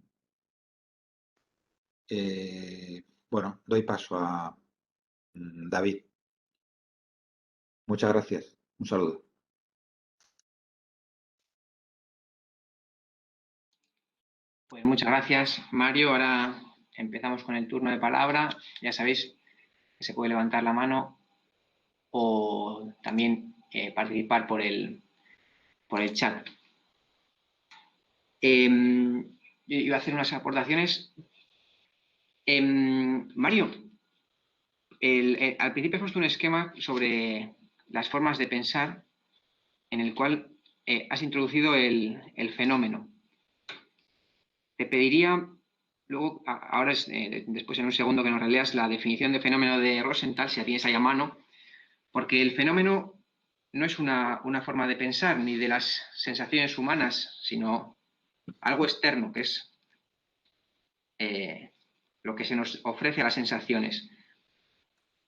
Bueno, doy paso a David. Muchas gracias. Un saludo. Pues muchas gracias, Mario. Ahora empezamos con el turno de palabra. Ya sabéis que se puede levantar la mano o también participar por el chat. Yo iba a hacer unas aportaciones. Mario, al principio he puesto un esquema sobre las formas de pensar el cual has introducido el fenómeno. Te pediría, luego, ahora después en un segundo que nos releas la definición de fenómeno de Rosenthal, si la tienes ahí a mano, porque el fenómeno no es una forma de pensar ni de las sensaciones humanas, sino algo externo, que es lo que se nos ofrece a las sensaciones.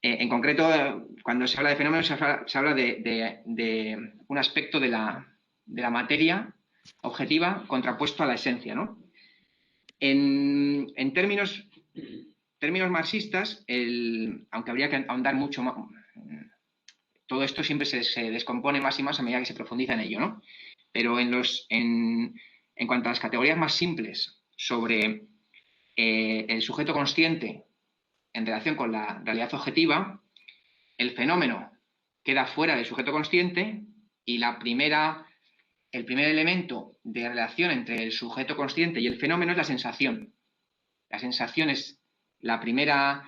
En concreto, cuando se habla de fenómenos, se habla de un aspecto de la materia objetiva contrapuesto a la esencia, ¿no? En términos marxistas, aunque habría que ahondar mucho más, todo esto siempre se descompone más y más a medida que se profundiza en ello, ¿no? Pero en cuanto a las categorías más simples sobre el sujeto consciente en relación con la realidad objetiva, el fenómeno queda fuera del sujeto consciente y el primer elemento de relación entre el sujeto consciente y el fenómeno es la sensación. La sensación es la primera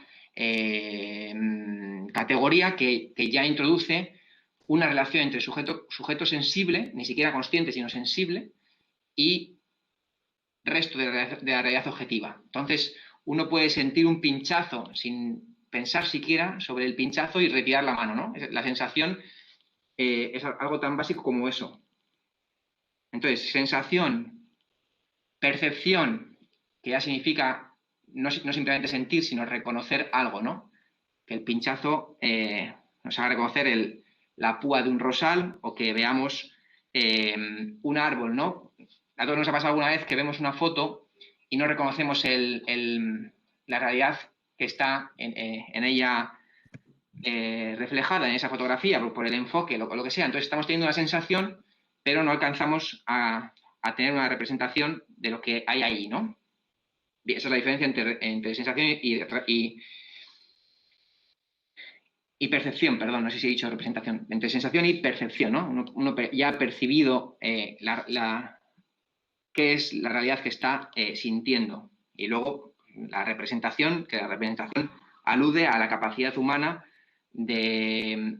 categoría que ya introduce una relación entre sujeto sensible, ni siquiera consciente, sino sensible, y resto de la realidad objetiva. Entonces, uno puede sentir un pinchazo sin pensar siquiera sobre el pinchazo y retirar la mano, ¿no? La sensación es algo tan básico como eso. Entonces, sensación, percepción, que ya significa no simplemente sentir, sino reconocer algo, ¿no? Que el pinchazo nos haga reconocer la púa de un rosal o que veamos un árbol, ¿no? A todos nos ha pasado alguna vez que vemos una foto y no reconocemos la realidad que está en ella reflejada en esa fotografía por el enfoque, lo que sea. Entonces estamos teniendo una sensación, pero no alcanzamos a tener una representación de lo que hay ahí, ¿no? Esa es la diferencia entre sensación y percepción, perdón, no sé si he dicho representación, entre sensación y percepción, ¿no? Uno ya ha percibido qué es la realidad que está sintiendo. Y luego la representación, que la representación alude a la capacidad humana de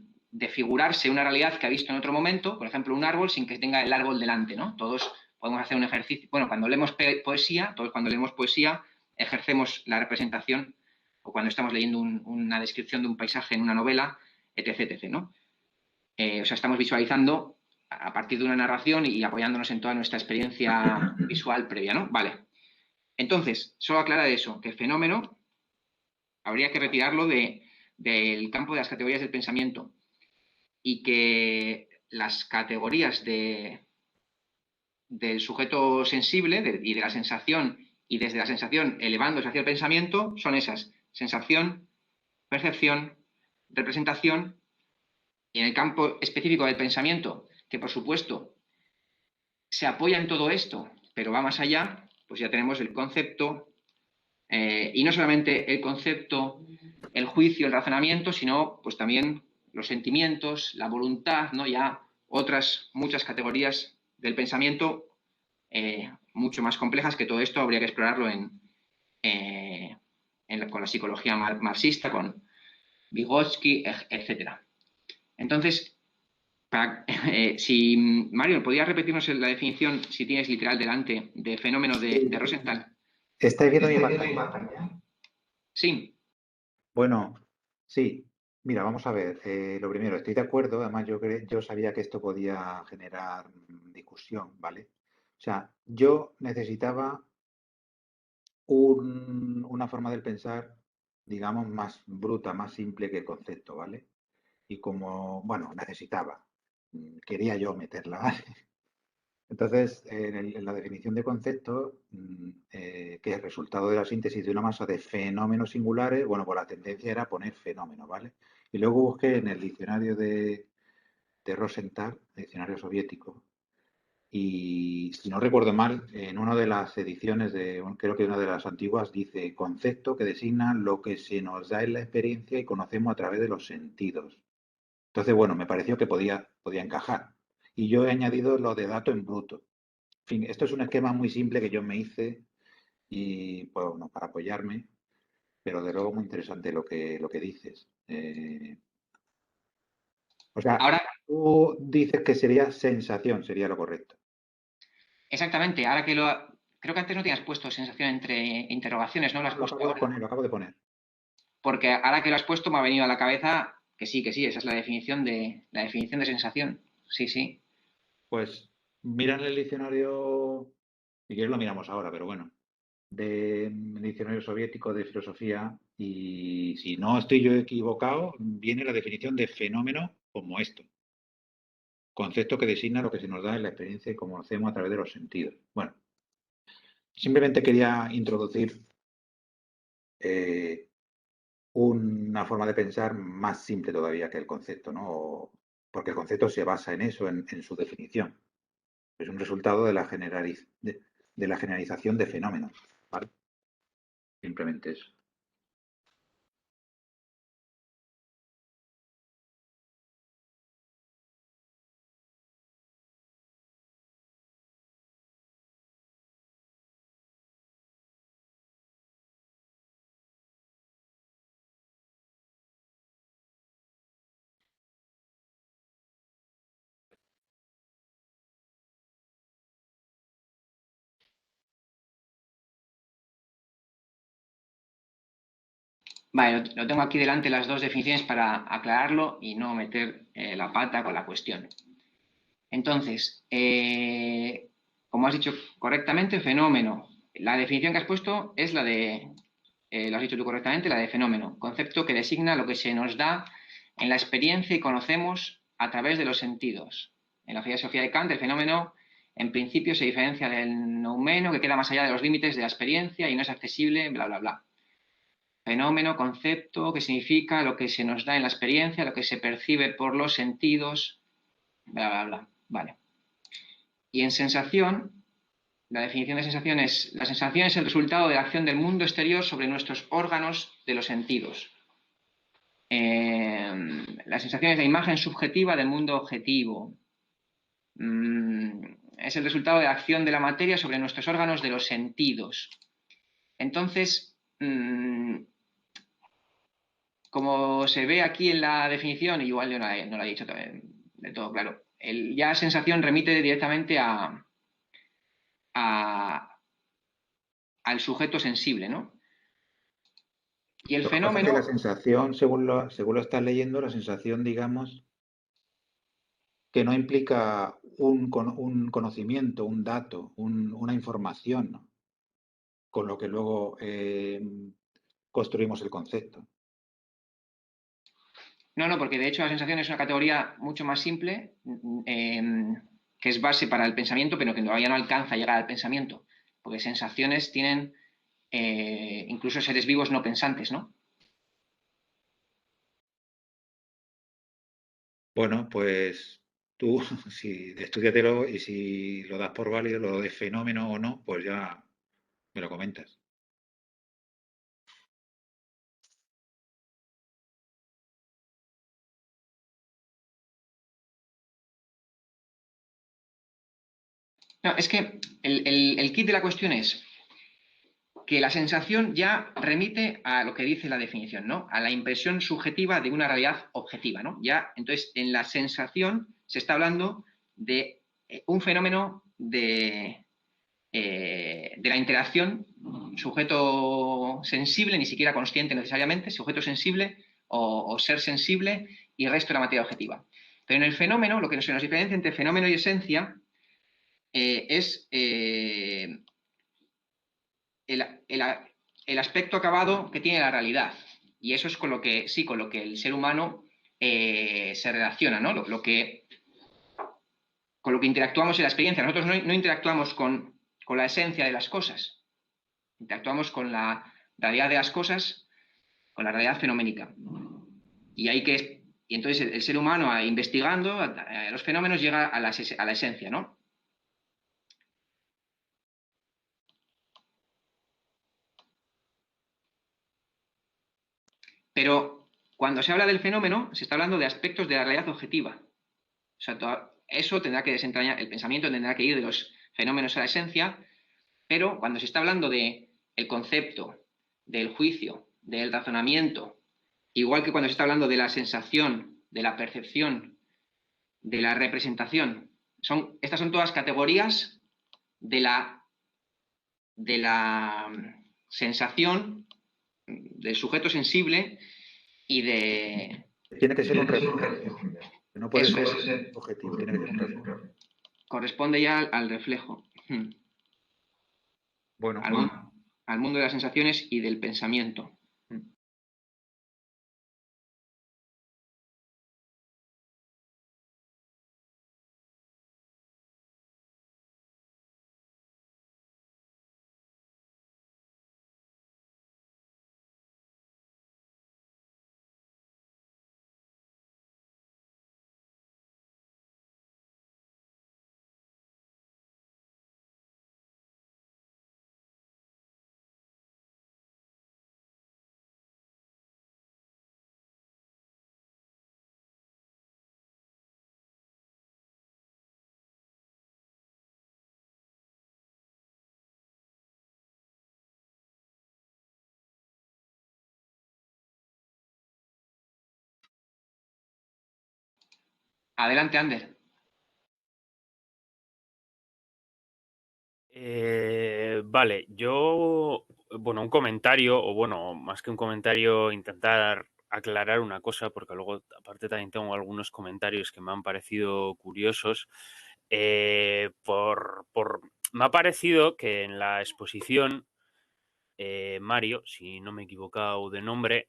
figurarse una realidad que ha visto en otro momento, por ejemplo, un árbol sin que tenga el árbol delante, ¿no? Todos podemos hacer un ejercicio, bueno, cuando leemos poesía, ejercemos la representación, o cuando estamos leyendo una descripción de un paisaje en una novela, etc., etc., ¿no? O sea, estamos visualizando a partir de una narración y apoyándonos en toda nuestra experiencia visual previa, ¿no? Vale. Entonces, solo aclarar eso, que el fenómeno habría que retirarlo del campo de las categorías del pensamiento y que las categorías del sujeto sensible y de la sensación, y desde la sensación elevándose hacia el pensamiento, son esas: sensación, percepción, representación, y en el campo específico del pensamiento, que por supuesto se apoya en todo esto, pero va más allá, pues ya tenemos el concepto, y no solamente el concepto, el juicio, el razonamiento, sino pues también los sentimientos, la voluntad, ¿no? Ya otras muchas categorías del pensamiento mucho más complejas, que todo esto habría que explorarlo con la psicología marxista, con Vygotsky, etc. Entonces, si Mario, ¿podrías repetirnos la definición, si tienes literal delante, de fenómeno de Rosenthal? ¿Estáis viendo mi pantalla? Sí. Bueno, sí. Mira, vamos a ver. Lo primero, estoy de acuerdo. Además, yo sabía que esto podía generar discusión, ¿vale? O sea, yo necesitaba una forma del pensar, digamos, más bruta, más simple que el concepto, ¿vale? Y como, bueno, necesitaba, quería yo meterla, ¿vale? Entonces, en la definición de concepto, que es resultado de la síntesis de una masa de fenómenos singulares, bueno, pues la tendencia era poner fenómeno, ¿vale? Y luego busqué en el diccionario de Rosenthal, diccionario soviético, y si no recuerdo mal, en una de las ediciones creo que una de las antiguas, dice concepto que designa lo que se nos da en la experiencia y conocemos a través de los sentidos. Entonces, bueno, me pareció que podía encajar. Y yo he añadido lo de dato en bruto. En fin, esto es un esquema muy simple que yo me hice y, pues, bueno, para apoyarme, pero de luego muy interesante lo que dices. O sea, Ahora, tú dices que sería sensación, sería lo correcto. exactamente, ahora que creo que antes no tenías puesto sensación entre interrogaciones, ¿no? Lo has Lo puesto acabo de ahora. poner, lo acabo de poner. Porque ahora que lo has puesto me ha venido a la cabeza que sí, esa es la definición de sensación. Sí, sí. Pues mira en el diccionario, si quieres lo miramos ahora, pero bueno, del diccionario soviético de filosofía, y si no estoy yo equivocado, viene la definición de fenómeno como esto: concepto que designa lo que se nos da en la experiencia y conocemos a través de los sentidos. Bueno, simplemente quería introducir eh, una forma de pensar más simple todavía que el concepto, ¿no? Porque el concepto se basa en eso, en su definición. Es un resultado de de la generalización de fenómenos, ¿vale? Simplemente eso. Vale, lo tengo aquí delante las dos definiciones para aclararlo y no meter la pata con la cuestión. Entonces, como has dicho correctamente, fenómeno. La definición que has puesto es la de, lo has dicho tú correctamente, la de fenómeno, concepto que designa lo que se nos da en la experiencia y conocemos a través de los sentidos. En la filosofía de Kant, el fenómeno en principio se diferencia del noumeno, que queda más allá de los límites de la experiencia y no es accesible, bla, bla, bla. Fenómeno, concepto, que significa lo que se nos da en la experiencia, lo que se percibe por los sentidos, bla, bla, bla. Vale. Y en sensación, la definición de sensación es: la sensación es el resultado de la acción del mundo exterior sobre nuestros órganos de los sentidos. La sensación es la imagen subjetiva del mundo objetivo. Es el resultado de la acción de la materia sobre nuestros órganos de los sentidos. Entonces, como se ve aquí en la definición, igual yo no la he dicho de todo claro, ya sensación remite directamente al sujeto sensible, ¿no? Y el Lo que pasa es que la fenómeno, sensación, según lo estás leyendo, la sensación, digamos, que no implica un conocimiento, un dato, una información, ¿no? Con lo que luego construimos el concepto. no, porque de hecho la sensación es una categoría mucho más simple, que es base para el pensamiento, pero que todavía no alcanza a llegar al pensamiento, porque sensaciones tienen incluso seres vivos no pensantes, ¿no? Bueno, pues tú, si estudiatelo, y si lo das por válido, lo de fenómeno o no, pues ya me lo comentas. No, es que el kit de la cuestión es que la sensación ya remite a lo que dice la definición, ¿no? A la impresión subjetiva de una realidad objetiva, ¿no? Ya, entonces, en la sensación se está hablando de un fenómeno de la interacción sujeto sensible, ni siquiera consciente necesariamente, sujeto sensible o ser sensible y resto de la materia objetiva. Pero en el fenómeno, lo que se nos diferencia entre fenómeno y esencia es el aspecto acabado que tiene la realidad. Y eso es con lo que, sí, con lo que el ser humano se relaciona, ¿no? Con lo que interactuamos en la experiencia. Nosotros no interactuamos con la esencia de las cosas, interactuamos con la realidad de las cosas, con la realidad fenoménica. Y entonces el ser humano, investigando los fenómenos, llega a la esencia, ¿no? Pero cuando se habla del fenómeno, se está hablando de aspectos de la realidad objetiva. O sea, eso tendrá que desentrañar, el pensamiento tendrá que ir de los fenómenos a la esencia, pero cuando se está hablando de el concepto, del juicio, del razonamiento, igual que cuando se está hablando de la sensación, de la percepción de la representación. Estas son todas categorías de la sensación del sujeto sensible y de... Tiene que ser un reflejo. No puede Eso ser objetivo, tiene que ser un reflejo. corresponde ya al reflejo. Bueno, Al mundo de las sensaciones y del pensamiento. Adelante, Ander. Vale, un comentario, o bueno, más que un comentario, intentar aclarar una cosa, porque luego aparte también tengo algunos comentarios que me han parecido curiosos. Me ha parecido que en la exposición, Mario, si no me he equivocado de nombre,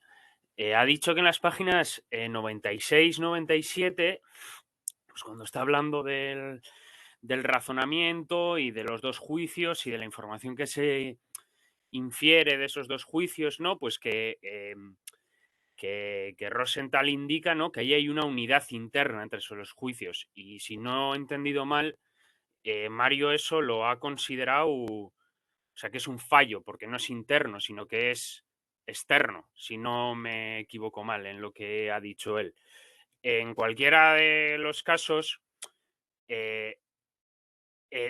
ha dicho que en las páginas 96, 97, pues cuando está hablando del razonamiento y de los dos juicios y de la información que se infiere de esos dos juicios, ¿no? Pues que Rosenthal indica, ¿no?, que ahí hay una unidad interna entre esos dos juicios. Y si no he entendido mal, Mario eso lo ha considerado, o sea, que es un fallo, porque no es interno, sino que es externo, si no me equivoco mal en lo que ha dicho él. En cualquiera de los casos,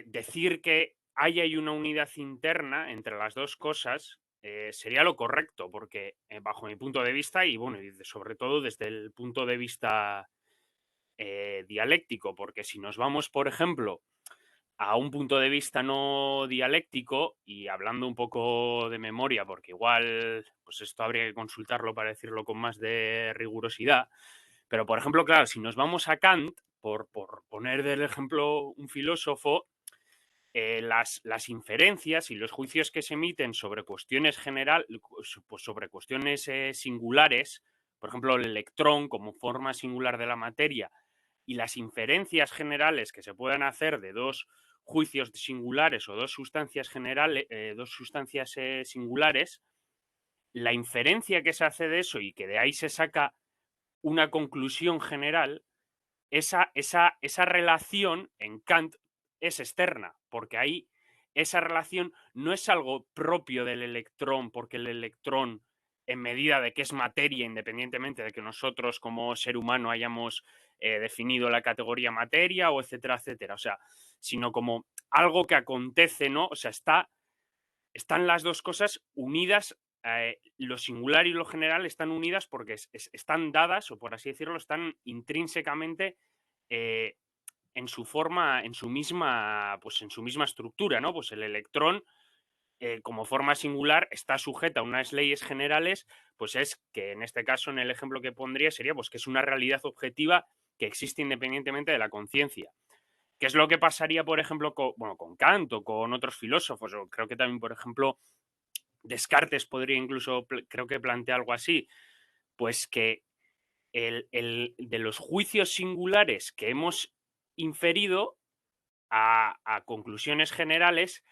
decir que hay una unidad interna entre las dos cosas sería lo correcto, porque bajo mi punto de vista, y bueno, y sobre todo desde el punto de vista dialéctico, porque si nos vamos, por ejemplo, a un punto de vista no dialéctico, y hablando un poco de memoria, porque igual pues esto habría que consultarlo para decirlo con más de rigurosidad, pero por ejemplo, claro, si nos vamos a Kant, por poner del ejemplo un filósofo, las inferencias y los juicios que se emiten sobre cuestiones pues sobre cuestiones singulares, por ejemplo, el electrón como forma singular de la materia, y las inferencias generales que se puedan hacer de dos juicios singulares o dos sustancias generales, singulares, la inferencia que se hace de eso y que de ahí se saca una conclusión general, esa relación en Kant es externa, porque ahí esa relación no es algo propio del electrón, porque el electrón, en medida de que es materia, independientemente de que nosotros como ser humano hayamos definido la categoría materia o etcétera, etcétera, o sea, sino como algo que acontece, ¿no? O sea, están las dos cosas unidas, lo singular y lo general están unidas porque están dadas, o por así decirlo, están intrínsecamente en su forma, en su misma estructura, ¿no? Pues el electrón, como forma singular, está sujeta a unas leyes generales, pues es que en este caso, en el ejemplo que pondría, sería pues que es una realidad objetiva que existe independientemente de la conciencia. ¿Qué es lo que pasaría, por ejemplo, con Kant o con otros filósofos? O creo que también, por ejemplo, Descartes podría incluso, creo que plantea algo así, pues que de los juicios singulares que hemos inferido a conclusiones generales,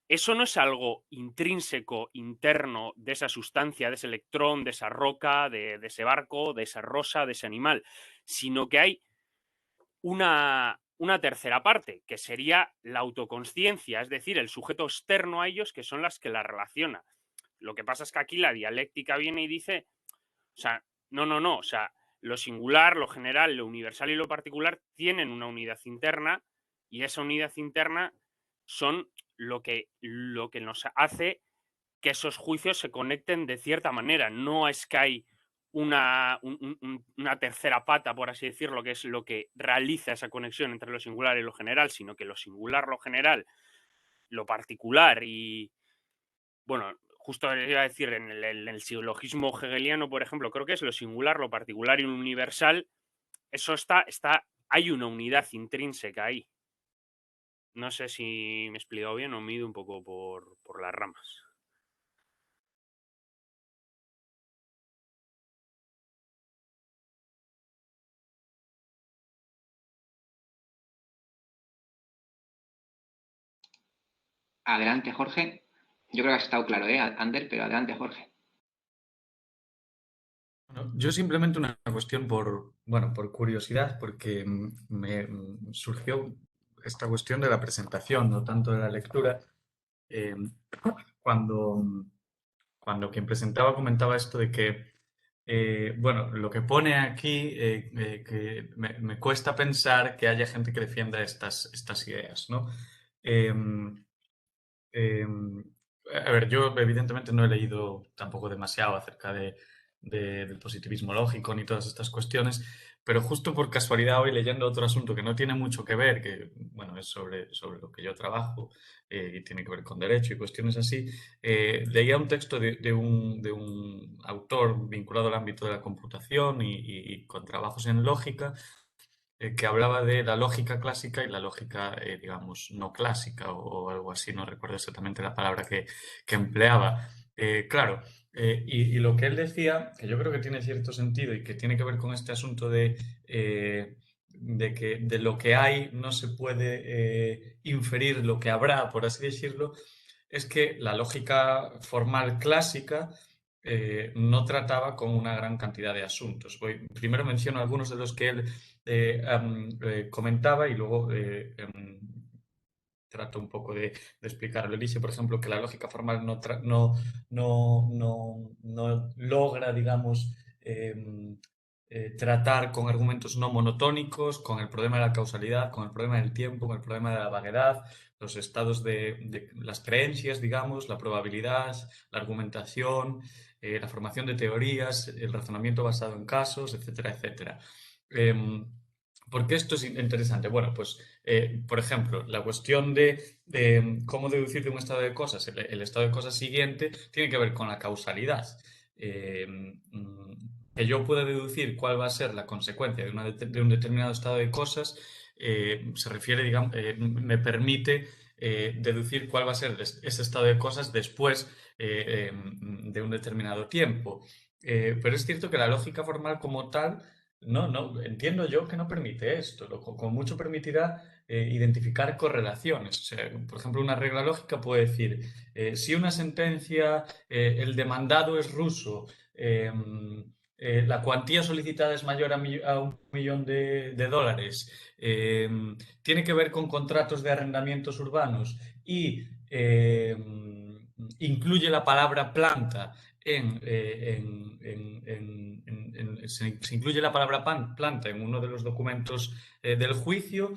eso no es algo intrínseco, interno de esa sustancia, de ese electrón, de esa roca, de ese barco, de esa rosa, de ese animal, sino que hay una tercera parte, que sería la autoconsciencia, es decir, el sujeto externo a ellos, que son las que la relaciona. Lo que pasa es que aquí la dialéctica viene y dice, o sea, no, o sea, lo singular, lo general, lo universal y lo particular tienen una unidad interna, y esa unidad interna son lo que nos hace que esos juicios se conecten de cierta manera. No es que hay una tercera pata, por así decirlo, que es lo que realiza esa conexión entre lo singular y lo general, sino que lo singular, lo general, lo particular y, bueno, justo iba a decir, en el silogismo hegeliano, por ejemplo, creo que es lo singular, lo particular y lo universal, eso hay una unidad intrínseca ahí. No sé si me he explicado bien o me he ido un poco por las ramas. Adelante, Jorge. Yo creo que has estado claro, Ander, pero adelante, Jorge. Bueno, yo simplemente una cuestión por curiosidad, porque me surgió esta cuestión de la presentación, no tanto de la lectura. Eh, cuando, cuando quien presentaba comentaba esto de que, bueno, lo que pone aquí, que me cuesta pensar que haya gente que defienda estas ideas, ¿no? Em, em, a ver, yo evidentemente no he leído tampoco demasiado acerca del positivismo lógico ni todas estas cuestiones, pero justo por casualidad hoy leyendo otro asunto que no tiene mucho que ver, que bueno, es sobre lo que yo trabajo y tiene que ver con derecho y cuestiones así, leía un texto de un autor vinculado al ámbito de la computación y con trabajos en lógica que hablaba de la lógica clásica y la lógica, digamos, no clásica o algo así, no recuerdo exactamente la palabra que empleaba. Claro, y lo que él decía, que yo creo que tiene cierto sentido y que tiene que ver con este asunto de que de lo que hay no se puede inferir lo que habrá, por así decirlo, es que la lógica formal clásica no trataba con una gran cantidad de asuntos. Primero menciono algunos de los que él comentaba y luego trato un poco de explicarlo. Él dice, por ejemplo, que la lógica formal no logra, digamos, tratar con argumentos no monotónicos, con el problema de la causalidad, con el problema del tiempo, con el problema de la vaguedad, los estados de las creencias, digamos, la probabilidad, la argumentación, la formación de teorías, el razonamiento basado en casos, etcétera, etcétera. ¿Por qué esto es interesante? Bueno, pues, por ejemplo, la cuestión de cómo deducir de un estado de cosas, el estado de cosas siguiente, tiene que ver con la causalidad. Que yo pueda deducir cuál va a ser la consecuencia de un determinado estado de cosas, se refiere, digamos, me permite deducir cuál va a ser ese estado de cosas después de un determinado tiempo. Pero es cierto que la lógica formal como tal no, entiendo yo que no permite esto. Como mucho permitirá identificar correlaciones. O sea, por ejemplo, una regla lógica puede decir, si una sentencia, el demandado es ruso, la cuantía solicitada es mayor a $1 millón de dólares, tiene que ver con contratos de arrendamientos urbanos y incluye la palabra planta se incluye la palabra planta en uno de los documentos del juicio,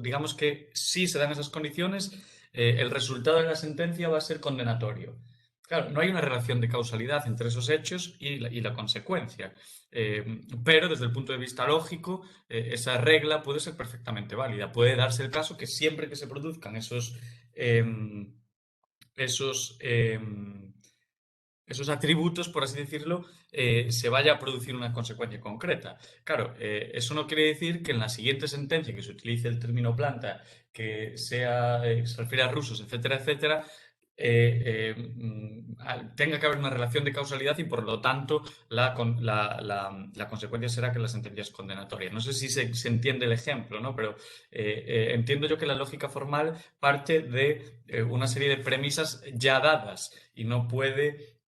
digamos que si se dan esas condiciones, el resultado de la sentencia va a ser condenatorio. Claro, no hay una relación de causalidad entre esos hechos y la consecuencia, pero desde el punto de vista lógico, esa regla puede ser perfectamente válida. Puede darse el caso que siempre que se produzcan esos, esos atributos, por así decirlo, se vaya a producir una consecuencia concreta. Claro, eso no quiere decir que en la siguiente sentencia que se utilice el término planta, que sea, se refiere a rusos, etcétera, etcétera, tenga que haber una relación de causalidad y por lo tanto la consecuencia será que la sentencia es condenatoria. No sé si se entiende el ejemplo, ¿no? Pero entiendo yo que la lógica formal parte de una serie de premisas ya dadas y no puede,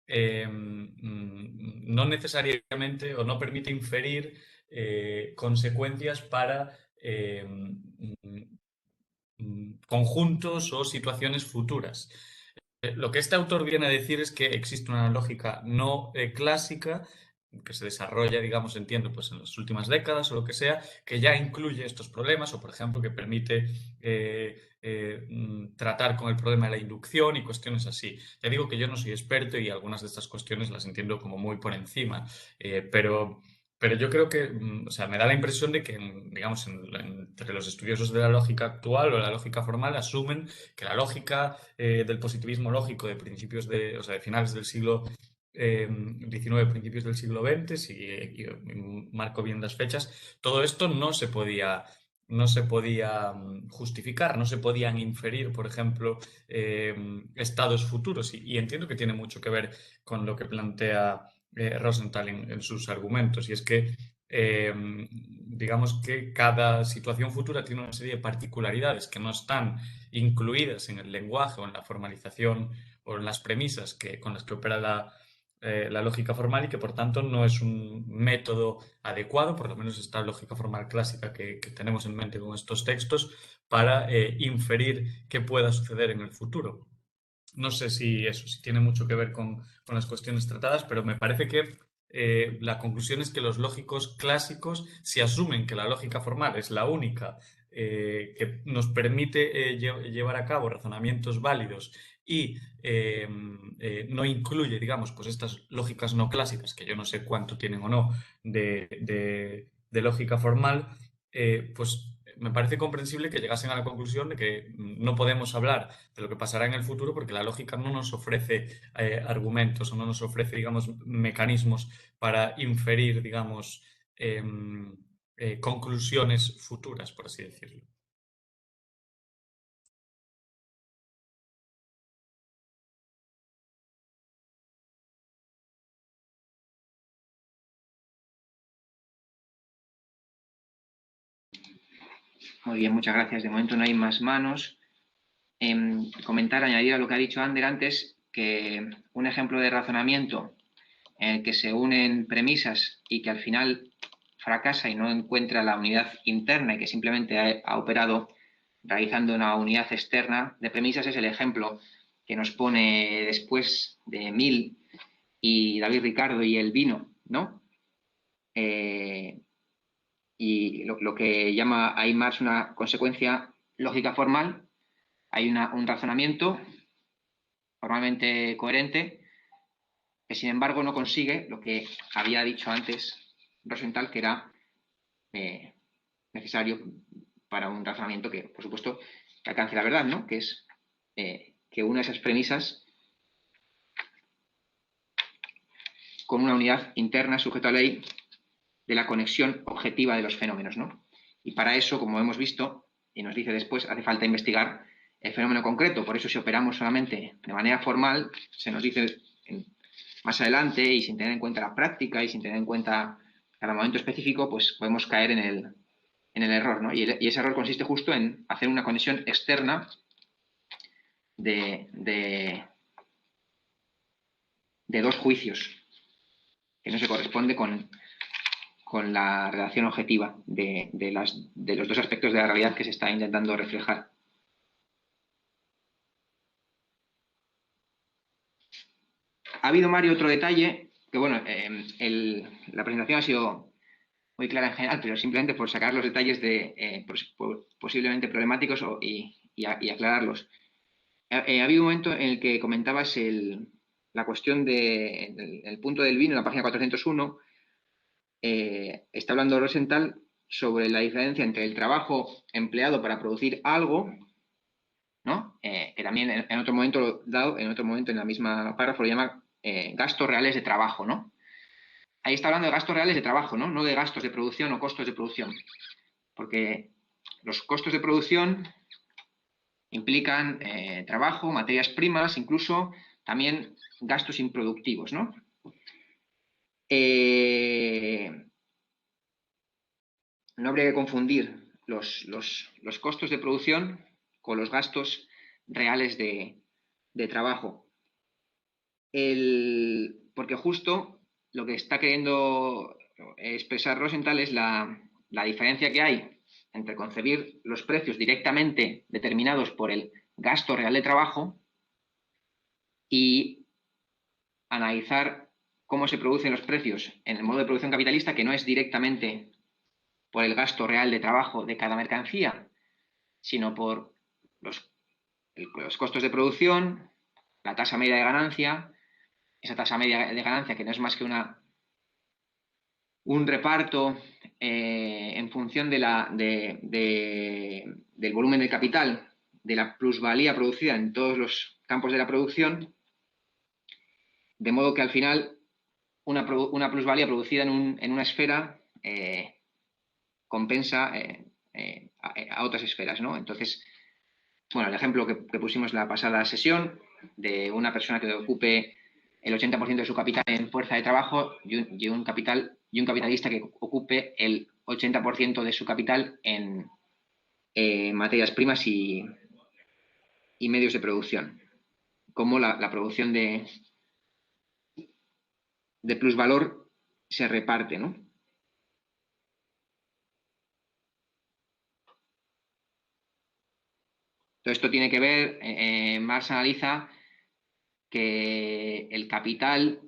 no necesariamente o no permite inferir consecuencias para conjuntos o situaciones futuras. Lo que este autor viene a decir es que existe una lógica no clásica que se desarrolla, digamos, entiendo, pues en las últimas décadas o lo que sea, que ya incluye estos problemas o, por ejemplo, que permite tratar con el problema de la inducción y cuestiones así. Ya digo que yo no soy experto y algunas de estas cuestiones las entiendo como muy por encima, pero yo creo que, o sea, me da la impresión de que, digamos, entre los estudiosos de la lógica actual o la lógica formal asumen que la lógica del positivismo lógico de principios de, o sea, de finales del siglo XIX, principios del siglo XX, si marco bien las fechas, todo esto no se podía justificar, no se podían inferir, por ejemplo, estados futuros. Y entiendo que tiene mucho que ver con lo que plantea Rosenthal en sus argumentos, y es que digamos que cada situación futura tiene una serie de particularidades que no están incluidas en el lenguaje o en la formalización o en las premisas con las que opera la lógica formal, y que por tanto no es un método adecuado, por lo menos esta lógica formal clásica que tenemos en mente con estos textos, para inferir qué pueda suceder en el futuro. No sé si tiene mucho que ver con las cuestiones tratadas, pero me parece que la conclusión es que los lógicos clásicos, si asumen que la lógica formal es la única que nos permite llevar a cabo razonamientos válidos y no incluye, digamos, pues estas lógicas no clásicas, que yo no sé cuánto tienen o no de lógica formal, pues me parece comprensible que llegasen a la conclusión de que no podemos hablar de lo que pasará en el futuro porque la lógica no nos ofrece argumentos o no nos ofrece, digamos, mecanismos para inferir, digamos, conclusiones futuras, por así decirlo. Muy bien, muchas gracias. De momento no hay más manos. Comentar, añadir a lo que ha dicho Ander antes, que un ejemplo de razonamiento en el que se unen premisas y que al final fracasa y no encuentra la unidad interna y que simplemente ha operado realizando una unidad externa de premisas es el ejemplo que nos pone después de Mill y David Ricardo y el vino, ¿no? Y lo que llama ahí Marx una consecuencia lógica formal. Hay un razonamiento formalmente coherente que, sin embargo, no consigue lo que había dicho antes Rosenthal, que era necesario para un razonamiento que, por supuesto, que alcance la verdad, ¿no? Que es que una esas premisas con una unidad interna sujeta a ley de la conexión objetiva de los fenómenos, ¿no? Y para eso, como hemos visto, y nos dice después, hace falta investigar el fenómeno concreto. Por eso, si operamos solamente de manera formal, se nos dice más adelante, y sin tener en cuenta la práctica y sin tener en cuenta cada momento específico, pues podemos caer en el error, ¿no? Y ese error consiste justo en hacer una conexión externa de dos juicios, que no se corresponde con la relación objetiva de los dos aspectos de la realidad que se está intentando reflejar. Ha habido, Mario, otro detalle, que bueno, la presentación ha sido muy clara en general, pero simplemente por sacar los detalles posiblemente problemáticos y aclararlos. Ha habido un momento en el que comentabas la cuestión del punto del vino en la página 401. Está hablando Rosenthal sobre la diferencia entre el trabajo empleado para producir algo, ¿no? Que también en otro momento dado, en otro momento en la misma párrafo lo llama gastos reales de trabajo, ¿no? Ahí está hablando de gastos reales de trabajo, ¿no? No de gastos de producción o costos de producción. Porque los costos de producción implican trabajo, materias primas, incluso también gastos improductivos, ¿no? No habría que confundir los costos de producción con los gastos reales de trabajo. Porque justo lo que está queriendo expresar Rosenthal es la diferencia que hay entre concebir los precios directamente determinados por el gasto real de trabajo y analizar cómo se producen los precios en el modo de producción capitalista, que no es directamente por el gasto real de trabajo de cada mercancía, sino por los costos de producción, la tasa media de ganancia, esa tasa media de ganancia que no es más que un reparto en función del volumen del capital, de la plusvalía producida en todos los campos de la producción, de modo que al final una plusvalía producida en una esfera compensa a otras esferas, ¿no? Entonces, bueno, el ejemplo que pusimos en la pasada sesión de una persona que ocupe el 80% de su capital en fuerza de trabajo y un capitalista que ocupe el 80% de su capital en materias primas y medios de producción. Cómo la producción de plusvalor se reparte, ¿no? Todo esto tiene que ver, Marx analiza que el capital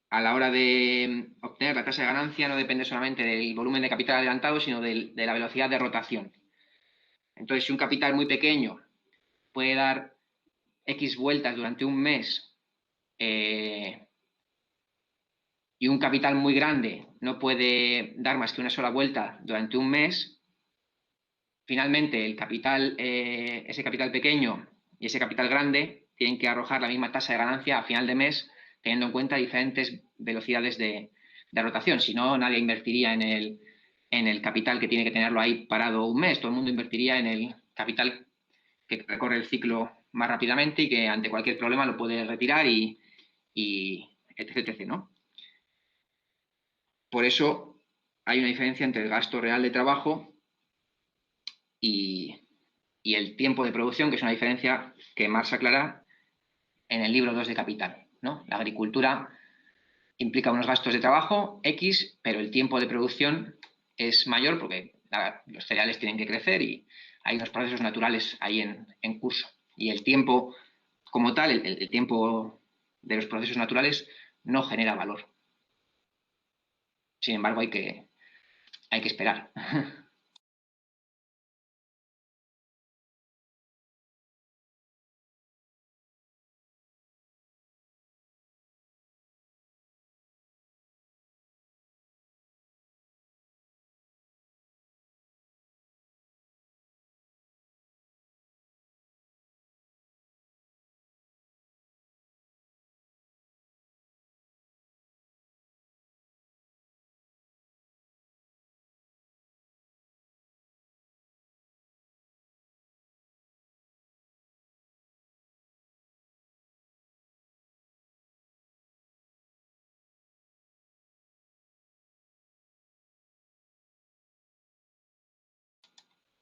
a la hora de obtener la tasa de ganancia no depende solamente del volumen de capital adelantado, sino de la velocidad de rotación. Entonces, si un capital muy pequeño puede dar X vueltas durante un mes y un capital muy grande no puede dar más que una sola vuelta durante un mes, finalmente ese capital pequeño y ese capital grande tienen que arrojar la misma tasa de ganancia a final de mes, teniendo en cuenta diferentes velocidades de rotación. Si no, nadie invertiría en el capital que tiene que tenerlo ahí parado un mes. Todo el mundo invertiría en el capital que recorre el ciclo más rápidamente y que ante cualquier problema lo puede retirar y etc, etc, ¿no? Por eso hay una diferencia entre el gasto real de trabajo y el tiempo de producción, que es una diferencia que Marx aclara en el libro 2 de Capital, ¿no? La agricultura implica unos gastos de trabajo X, pero el tiempo de producción es mayor porque los cereales tienen que crecer y hay unos procesos naturales ahí en curso. Y el tiempo como tal, el tiempo de los procesos naturales no genera valor. Sin embargo, hay que esperar.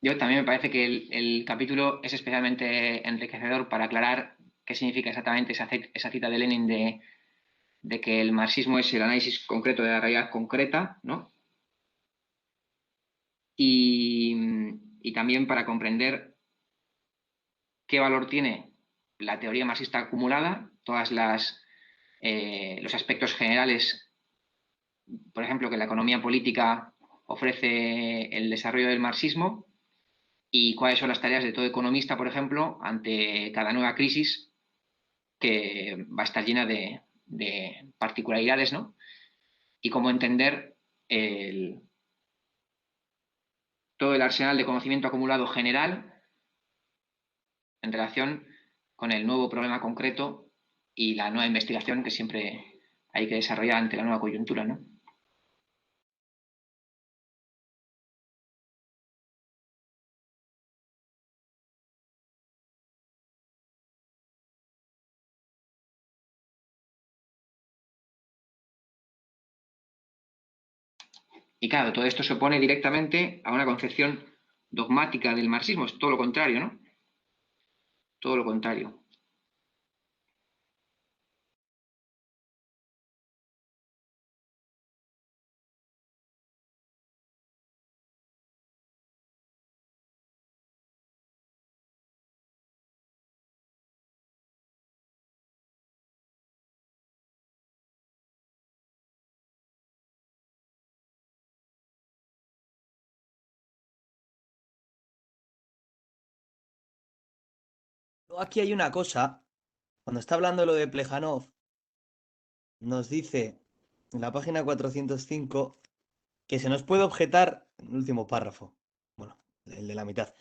Yo también me parece que el capítulo es especialmente enriquecedor para aclarar qué significa exactamente esa cita de Lenin de que el marxismo es el análisis concreto de la realidad concreta, ¿no? Y también para comprender qué valor tiene la teoría marxista acumulada, todos los aspectos generales, por ejemplo, que la economía política ofrece el desarrollo del marxismo, y cuáles son las tareas de todo economista, por ejemplo, ante cada nueva crisis que va a estar llena de particularidades, ¿no? Y cómo entender todo el arsenal de conocimiento acumulado general en relación con el nuevo problema concreto y la nueva investigación que siempre hay que desarrollar ante la nueva coyuntura, ¿no? Y claro, todo esto se opone directamente a una concepción dogmática del marxismo, es todo lo contrario, ¿no? Todo lo contrario. Aquí hay una cosa, cuando está hablando lo de Plejánov, nos dice en la página 405 que se nos puede objetar, en el último párrafo, bueno, el de la mitad,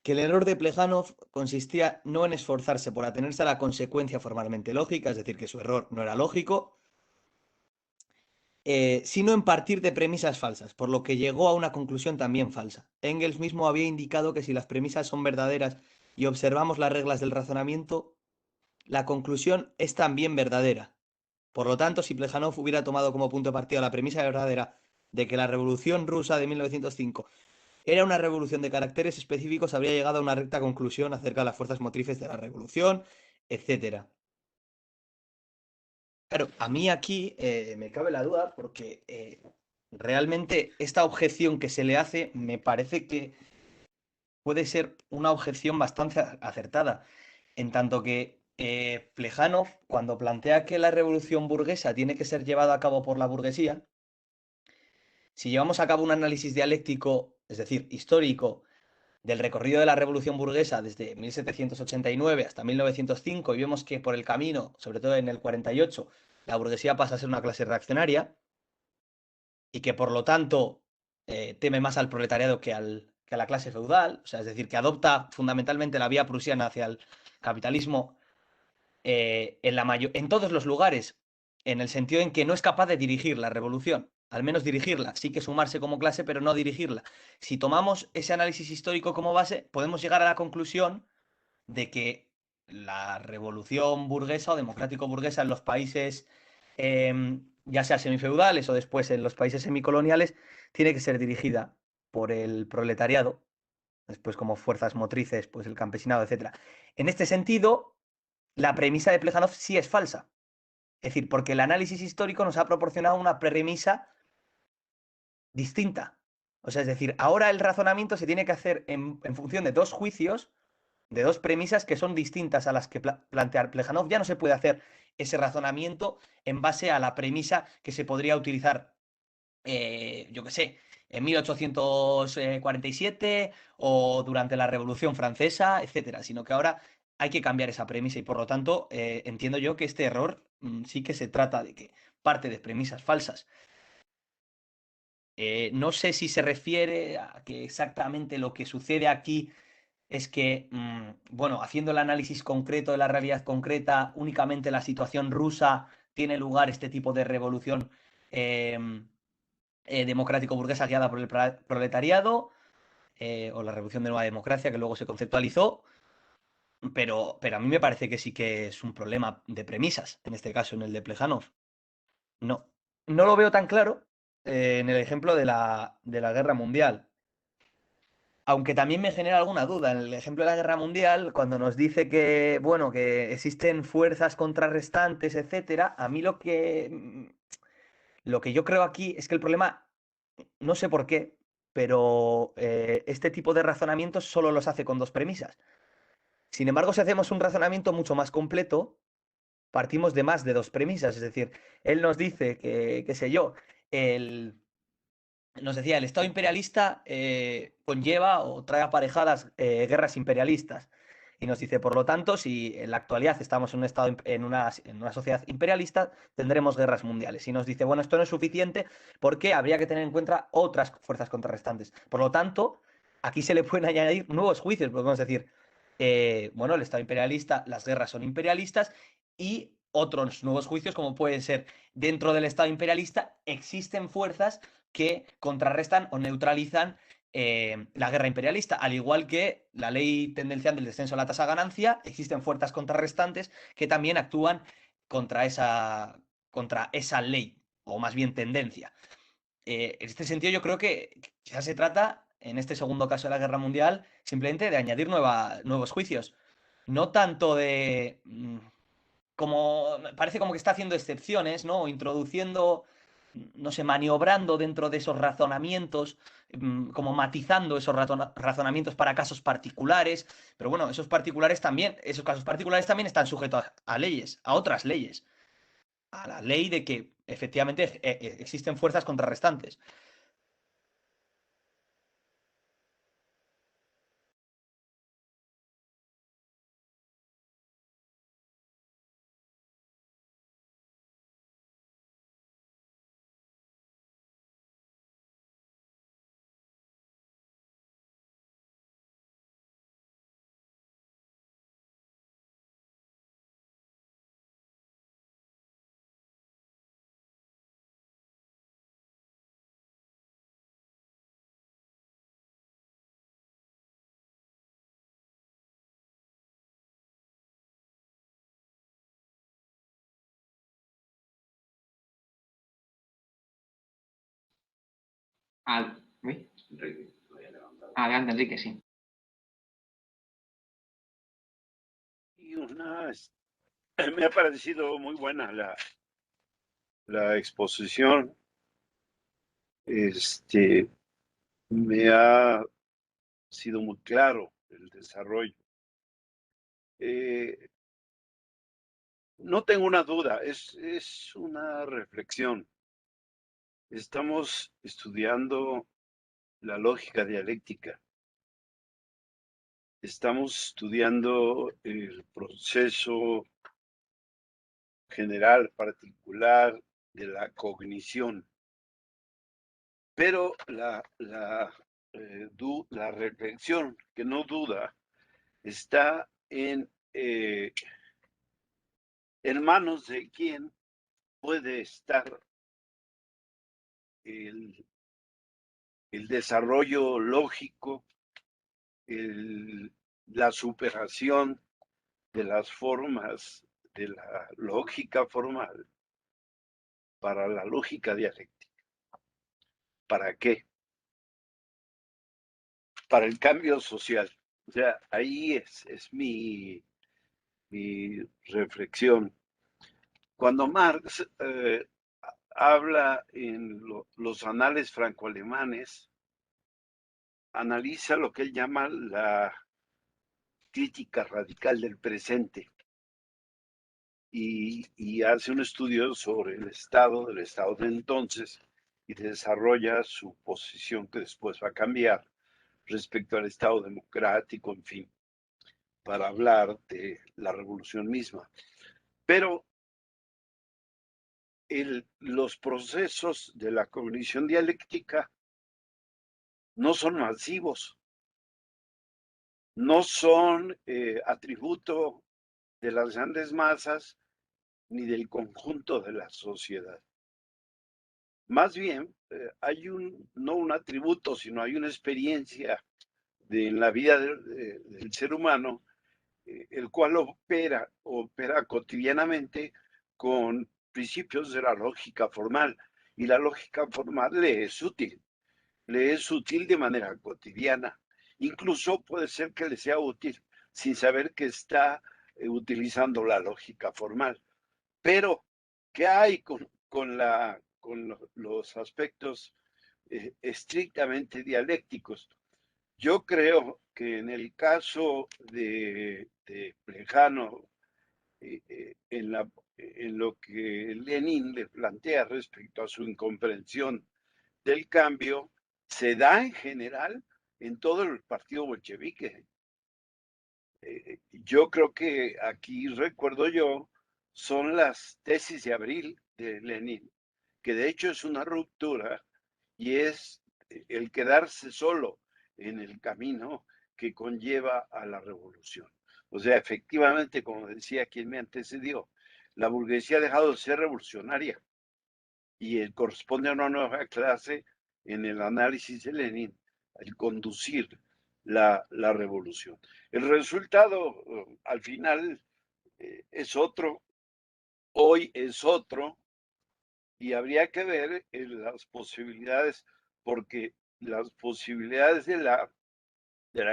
que el error de Plejánov consistía no en esforzarse por atenerse a la consecuencia formalmente lógica, es decir, que su error no era lógico, sino en partir de premisas falsas, por lo que llegó a una conclusión también falsa. Engels mismo había indicado que si las premisas son verdaderas y observamos las reglas del razonamiento, la conclusión es también verdadera. Por lo tanto, si Plejánov hubiera tomado como punto de partida la premisa verdadera de que la Revolución Rusa de 1905 era una revolución de caracteres específicos, habría llegado a una recta conclusión acerca de las fuerzas motrices de la revolución, etc. Claro, a mí aquí me cabe la duda porque realmente esta objeción que se le hace me parece que puede ser una objeción bastante acertada, en tanto que Plejánov, cuando plantea que la revolución burguesa tiene que ser llevada a cabo por la burguesía, si llevamos a cabo un análisis dialéctico, es decir, histórico, del recorrido de la revolución burguesa desde 1789 hasta 1905 y vemos que por el camino, sobre todo en el 48, la burguesía pasa a ser una clase reaccionaria y que por lo tanto teme más al proletariado que a la clase feudal, o sea, es decir, que adopta fundamentalmente la vía prusiana hacia el capitalismo en todos los lugares, en el sentido en que no es capaz de dirigir la revolución, al menos dirigirla, sí que sumarse como clase, pero no dirigirla. Si tomamos ese análisis histórico como base, podemos llegar a la conclusión de que la revolución burguesa o democrático-burguesa en los países, ya sea semifeudales o después en los países semicoloniales, tiene que ser dirigida por el proletariado, después como fuerzas motrices, pues el campesinado, etc. En este sentido, la premisa de Plejánov sí es falsa. Es decir, porque el análisis histórico nos ha proporcionado una premisa distinta. O sea, es decir, ahora el razonamiento se tiene que hacer en función de dos juicios, de dos premisas que son distintas a las que plantea Plejánov. Ya no se puede hacer ese razonamiento en base a la premisa que se podría utilizar, yo qué sé, en 1847 o durante la Revolución Francesa, etcétera, sino que ahora hay que cambiar esa premisa y por lo tanto entiendo yo que este error sí que se trata de que parte de premisas falsas. No sé si se refiere a que exactamente lo que sucede aquí es que, bueno, haciendo el análisis concreto de la realidad concreta, únicamente la situación rusa tiene lugar este tipo de revolución democrático-burguesa guiada por el proletariado, o la revolución de nueva democracia que luego se conceptualizó, pero a mí me parece que sí que es un problema de premisas, en este caso, en el de Plejánov. No, no lo veo tan claro en el ejemplo de la guerra mundial. Aunque también me genera alguna duda. En el ejemplo de la guerra mundial, cuando nos dice que, bueno, que existen fuerzas contrarrestantes, etcétera, a mí lo que yo creo aquí es que el problema, no sé por qué, pero este tipo de razonamientos solo los hace con dos premisas. Sin embargo, si hacemos un razonamiento mucho más completo, partimos de más de dos premisas. Es decir, él nos dice que, qué sé yo, nos decía, el Estado imperialista conlleva o trae aparejadas guerras imperialistas. Y nos dice, por lo tanto, si en la actualidad estamos en un estado, en una sociedad imperialista, tendremos guerras mundiales. Y nos dice, bueno, esto no es suficiente porque habría que tener en cuenta otras fuerzas contrarrestantes. Por lo tanto, aquí se le pueden añadir nuevos juicios. Podemos decir, bueno, el Estado imperialista, las guerras son imperialistas y otros nuevos juicios, como pueden ser, dentro del Estado imperialista existen fuerzas que contrarrestan o neutralizan la guerra imperialista, al igual que la ley tendencial del descenso de la tasa de ganancia, existen fuerzas contrarrestantes que también actúan contra esa ley, o más bien tendencia. En este sentido, yo creo que quizás se trata, en este segundo caso de la guerra mundial, simplemente de añadir nuevos juicios. No tanto de como parece como que está haciendo excepciones, ¿no? Introduciendo, no sé, maniobrando dentro de esos razonamientos, como matizando esos razonamientos para casos particulares. Pero bueno, esos casos particulares también están sujetos a leyes, a otras leyes. A la ley de que efectivamente existen fuerzas contrarrestantes. ¿Sí? Adelante, Enrique, sí. Y me ha parecido muy buena la exposición. Me ha sido muy claro el desarrollo. No tengo una duda, es una reflexión. Estamos estudiando la lógica dialéctica. Estamos estudiando el proceso general, particular de la cognición. Pero la reflexión, que no duda, está en manos de quien puede estar el desarrollo lógico, la superación de las formas de la lógica formal para la lógica dialéctica. ¿Para qué? Para el cambio social. O sea, ahí es mi reflexión. Cuando Marx habla en los anales franco-alemanes, analiza lo que él llama la crítica radical del presente y hace un estudio sobre el Estado de entonces y desarrolla su posición que después va a cambiar respecto al Estado democrático, en fin, para hablar de la revolución misma. Pero los procesos de la cognición dialéctica no son masivos, no son atributo de las grandes masas ni del conjunto de la sociedad. Más bien, hay no un atributo, sino hay una experiencia en la vida del ser humano, el cual opera cotidianamente con principios de la lógica formal. Y la lógica formal le es útil de manera cotidiana. Incluso puede ser que le sea útil sin saber que está utilizando la lógica formal. Pero, ¿qué hay con los aspectos estrictamente dialécticos? Yo creo que en el caso de Plejano, en lo que Lenin le plantea respecto a su incomprensión del cambio, se da en general en todo el partido bolchevique. Yo creo que aquí, recuerdo yo, son las tesis de abril de Lenin, que de hecho es una ruptura y es el quedarse solo en el camino que conlleva a la revolución. O sea, efectivamente, como decía quien me antecedió, la burguesía ha dejado de ser revolucionaria y corresponde a una nueva clase en el análisis de Lenin, el conducir la revolución. El resultado, al final, es otro, hoy es otro, y habría que ver las posibilidades, porque las posibilidades de la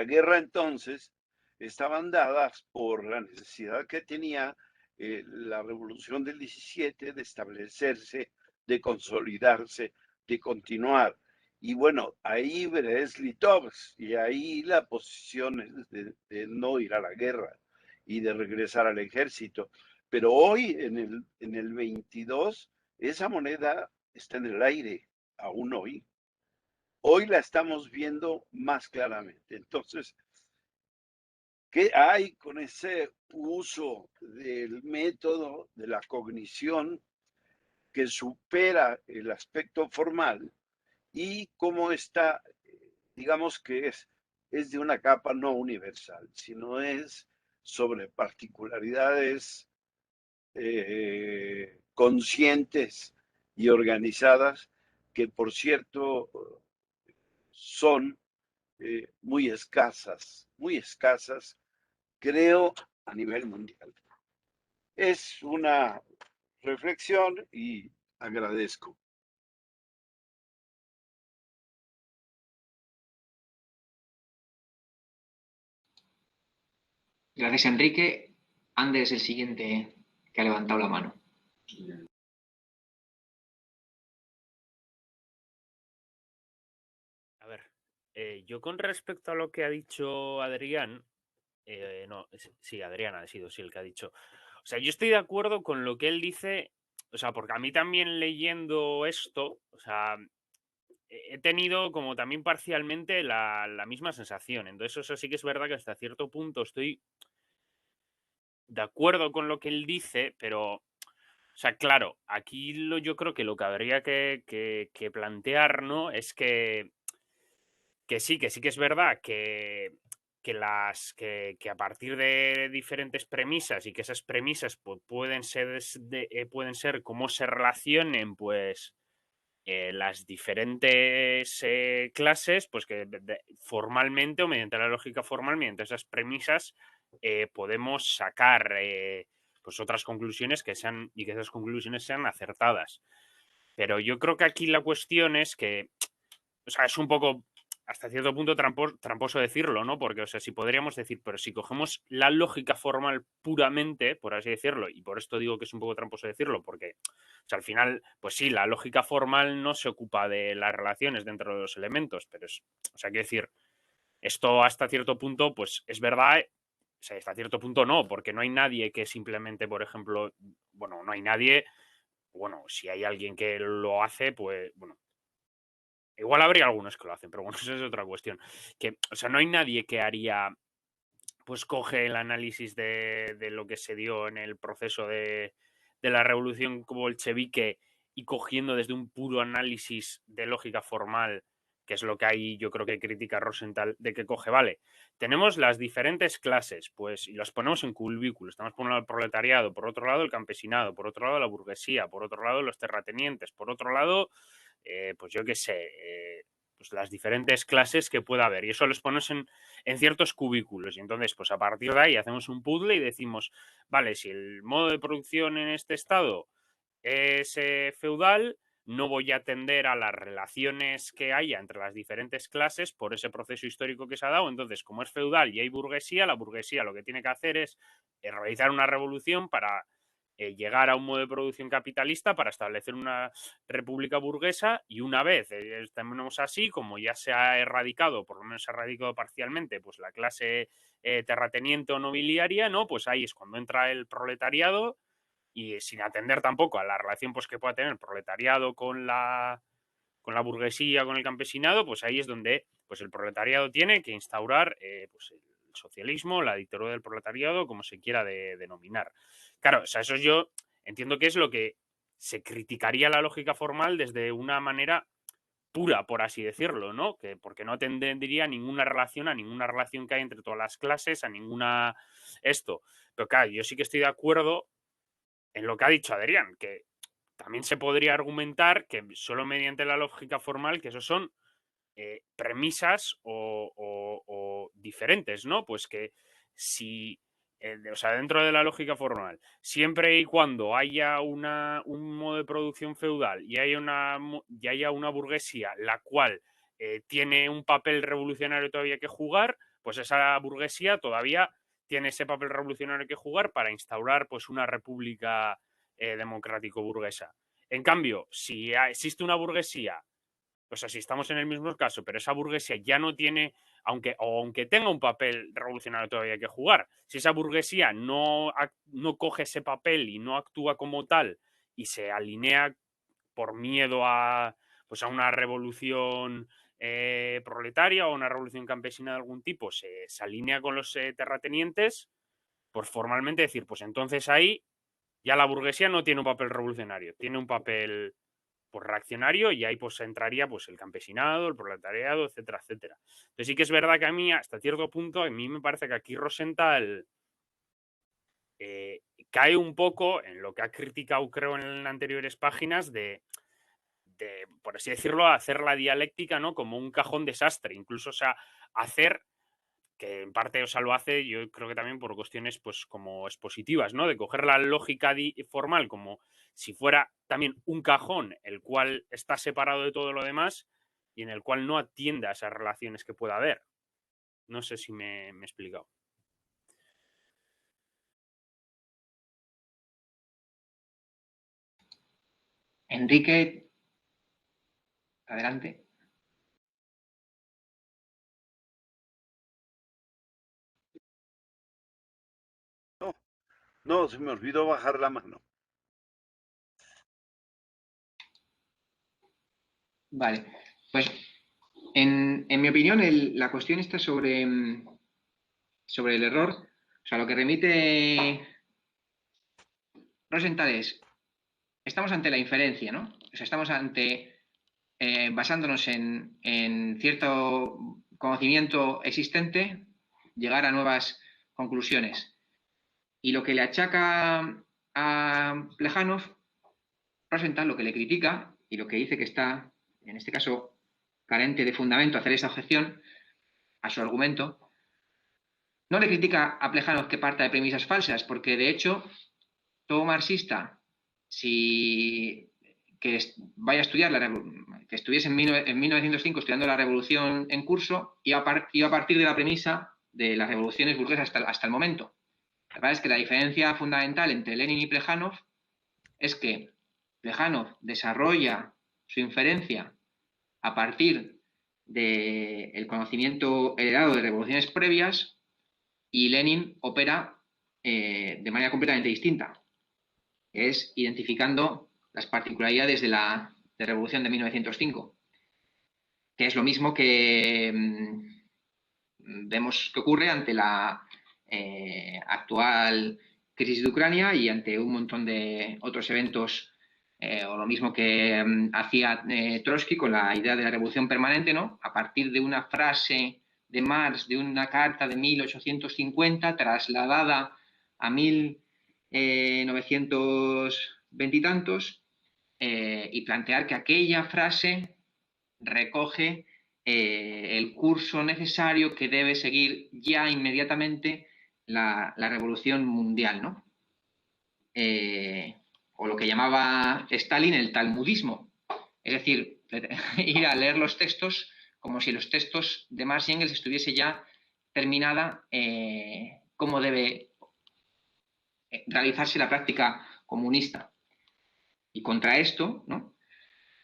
guerra entonces estaban dadas por la necesidad que tenía la revolución del 17 de establecerse, de consolidarse, de continuar. Y bueno, ahí Brest-Litovsk, y ahí la posición es de no ir a la guerra y de regresar al ejército. Pero hoy, en el 22, esa moneda está en el aire, aún hoy. Hoy la estamos viendo más claramente. Entonces, ¿qué hay con ese uso del método de la cognición que supera el aspecto formal y cómo está, digamos que es de una capa no universal, sino es sobre particularidades conscientes y organizadas que, por cierto, son muy escasas, creo, a nivel mundial. Es una reflexión y agradezco. Gracias, Enrique. Ander es el siguiente que ha levantado la mano. A ver, yo con respecto a lo que ha dicho Adrián, no, sí, Adrián ha sido sí el que ha dicho. O sea, yo estoy de acuerdo con lo que él dice, o sea, porque a mí también leyendo esto, o sea, he tenido como también parcialmente la misma sensación. Entonces, eso sí que es verdad que hasta cierto punto estoy de acuerdo con lo que él dice, pero, o sea, claro, aquí yo creo que lo que habría que plantear, ¿no? Es que sí que es verdad que a partir de diferentes premisas y que esas premisas pues, pueden ser cómo se relacionen, pues las diferentes clases, pues que formalmente o mediante la lógica formal, mediante esas premisas, podemos sacar pues otras conclusiones que esas conclusiones sean acertadas. Pero yo creo que aquí la cuestión es que, o sea, es un poco hasta cierto punto tramposo decirlo, ¿no? Porque, o sea, si podríamos decir, pero si cogemos la lógica formal puramente, por así decirlo, y por esto digo que es un poco tramposo decirlo, porque, o sea, al final, pues sí, la lógica formal no se ocupa de las relaciones dentro de los elementos, pero o sea, quiero decir, esto hasta cierto punto, pues es verdad, o sea, hasta cierto punto no, porque no hay nadie que simplemente, por ejemplo, bueno, no hay nadie, bueno, si hay alguien que lo hace, pues, bueno, igual habría algunos que lo hacen, pero bueno, eso es otra cuestión. Que, o sea, no hay nadie que haría, pues coge el análisis de lo que se dio en el proceso de la revolución bolchevique y cogiendo desde un puro análisis de lógica formal, que es lo que hay, yo creo que critica Rosenthal, de que coge, vale, tenemos las diferentes clases, pues, y las ponemos en cubículos. Estamos por un lado el proletariado, por otro lado el campesinado, por otro lado la burguesía, por otro lado los terratenientes, por otro lado pues yo qué sé, pues las diferentes clases que pueda haber. Y eso los pones en ciertos cubículos. Y entonces, pues a partir de ahí hacemos un puzzle y decimos, vale, si el modo de producción en este estado es feudal, no voy a atender a las relaciones que haya entre las diferentes clases por ese proceso histórico que se ha dado. Entonces, como es feudal y hay burguesía, la burguesía lo que tiene que hacer es realizar una revolución para llegar a un modo de producción capitalista para establecer una república burguesa y una vez estemos así, como ya se ha erradicado, por lo menos se ha erradicado parcialmente, pues la clase terrateniente o nobiliaria, ¿no? Pues ahí es cuando entra el proletariado y sin atender tampoco a la relación pues, que pueda tener el proletariado con la burguesía, con el campesinado, pues ahí es donde pues, el proletariado tiene que instaurar pues, el socialismo, la dictadura del proletariado, como se quiera denominar. Claro, o sea, eso yo entiendo que es lo que se criticaría la lógica formal desde una manera pura, por así decirlo, ¿no? Que porque no tendría ninguna relación a ninguna relación que hay entre todas las clases, a ninguna esto. Pero claro, yo sí que estoy de acuerdo en lo que ha dicho Adrián, que también se podría argumentar que solo mediante la lógica formal, que eso son premisas o diferentes, ¿no? Pues que si, o sea, dentro de la lógica formal, siempre y cuando haya un modo de producción feudal y haya una burguesía la cual tiene un papel revolucionario todavía que jugar, pues esa burguesía todavía tiene ese papel revolucionario que jugar para instaurar pues una república democrático-burguesa. En cambio, si existe una burguesía, o sea, si estamos en el mismo caso, pero esa burguesía ya no tiene, aunque tenga un papel revolucionario todavía que jugar, si esa burguesía no coge ese papel y no actúa como tal y se alinea por miedo pues a una revolución proletaria o una revolución campesina de algún tipo, se alinea con los terratenientes, pues formalmente decir, pues entonces ahí ya la burguesía no tiene un papel revolucionario, tiene un papel pues, reaccionario y ahí pues entraría pues el campesinado, el proletariado, etcétera, etcétera. Entonces sí que es verdad que a mí hasta cierto punto, a mí me parece que aquí Rosenthal cae un poco en lo que ha criticado creo en anteriores páginas de por así decirlo, hacer la dialéctica, ¿no? Como un cajón desastre, incluso, o sea, hacer que en parte, o sea, lo hace, yo creo que también por cuestiones, pues, como expositivas, ¿no? De coger la lógica formal como si fuera también un cajón, el cual está separado de todo lo demás y en el cual no atiende a esas relaciones que pueda haber. No sé si me he explicado. Enrique, adelante. No, se me olvidó bajar la mano. Vale, pues en mi opinión la cuestión está sobre el error, o sea, lo que remite Rosenthal es, estamos ante la inferencia, ¿no? O sea, estamos basándonos en cierto conocimiento existente, llegar a nuevas conclusiones. Y lo que le achaca a Plejánov, Rosenthal, lo que le critica y lo que dice que está, en este caso, carente de fundamento hacer esa objeción a su argumento, no le critica a Plejánov que parta de premisas falsas, porque de hecho, todo marxista, que vaya a estudiar, que estuviese en 1905 estudiando la revolución en curso, iba a partir de la premisa de las revoluciones burguesas hasta el momento. La verdad es que la diferencia fundamental entre Lenin y Plejánov es que Plejánov desarrolla su inferencia a partir del conocimiento heredado de revoluciones previas y Lenin opera de manera completamente distinta. Es identificando las particularidades de la Revolución de 1905, que es lo mismo que vemos que ocurre ante la actual crisis de Ucrania y ante un montón de otros eventos, o lo mismo que hacía Trotsky con la idea de la revolución permanente, ¿no? A partir de una frase de Marx, de una carta de 1850, trasladada a 1920 y tantos, y plantear que aquella frase recoge el curso necesario que debe seguir ya inmediatamente la revolución mundial, ¿no? O lo que llamaba Stalin el talmudismo, es decir, ir a leer los textos como si los textos de Marx y Engels estuviese ya terminada cómo debe realizarse la práctica comunista. Y contra esto, ¿no?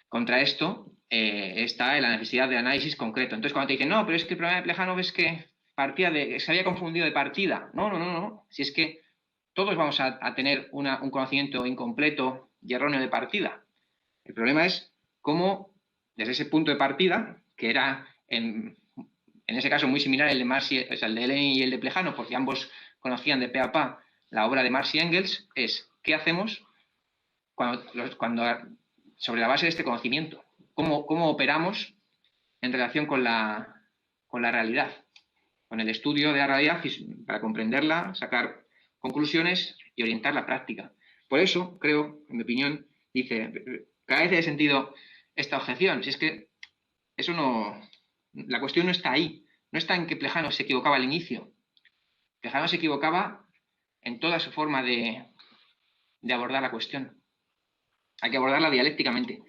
Contra esto está la necesidad de análisis concreto. Entonces, cuando te dicen, no, pero es que el problema de Plejánov es que se había confundido de partida. No. Si es que todos vamos a tener un conocimiento incompleto y erróneo de partida. El problema es cómo, desde ese punto de partida, que era en ese caso muy similar el de Marx y, o sea, el de Lenin y el de Plejánov, porque ambos conocían de pe a pa la obra de Marx y Engels, es ¿qué hacemos cuando sobre la base de este conocimiento? ¿Cómo operamos en relación con la realidad? Con el estudio de la realidad para comprenderla, sacar conclusiones y orientar la práctica. Por eso, creo, en mi opinión, carece de sentido esta objeción. Si es que eso no... La cuestión no está ahí. No está en que Plejánov se equivocaba al inicio. Plejánov se equivocaba en toda su forma de abordar la cuestión. Hay que abordarla dialécticamente.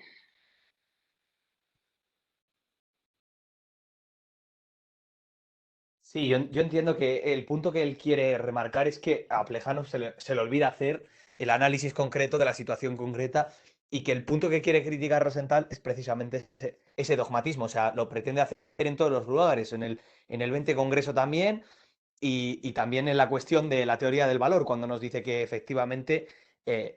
Sí, yo entiendo que el punto que él quiere remarcar es que a Plejánov se le olvida hacer el análisis concreto de la situación concreta y que el punto que quiere criticar Rosenthal es precisamente ese dogmatismo. O sea, lo pretende hacer en todos los lugares, en el 20 Congreso también y también en la cuestión de la teoría del valor, cuando nos dice que efectivamente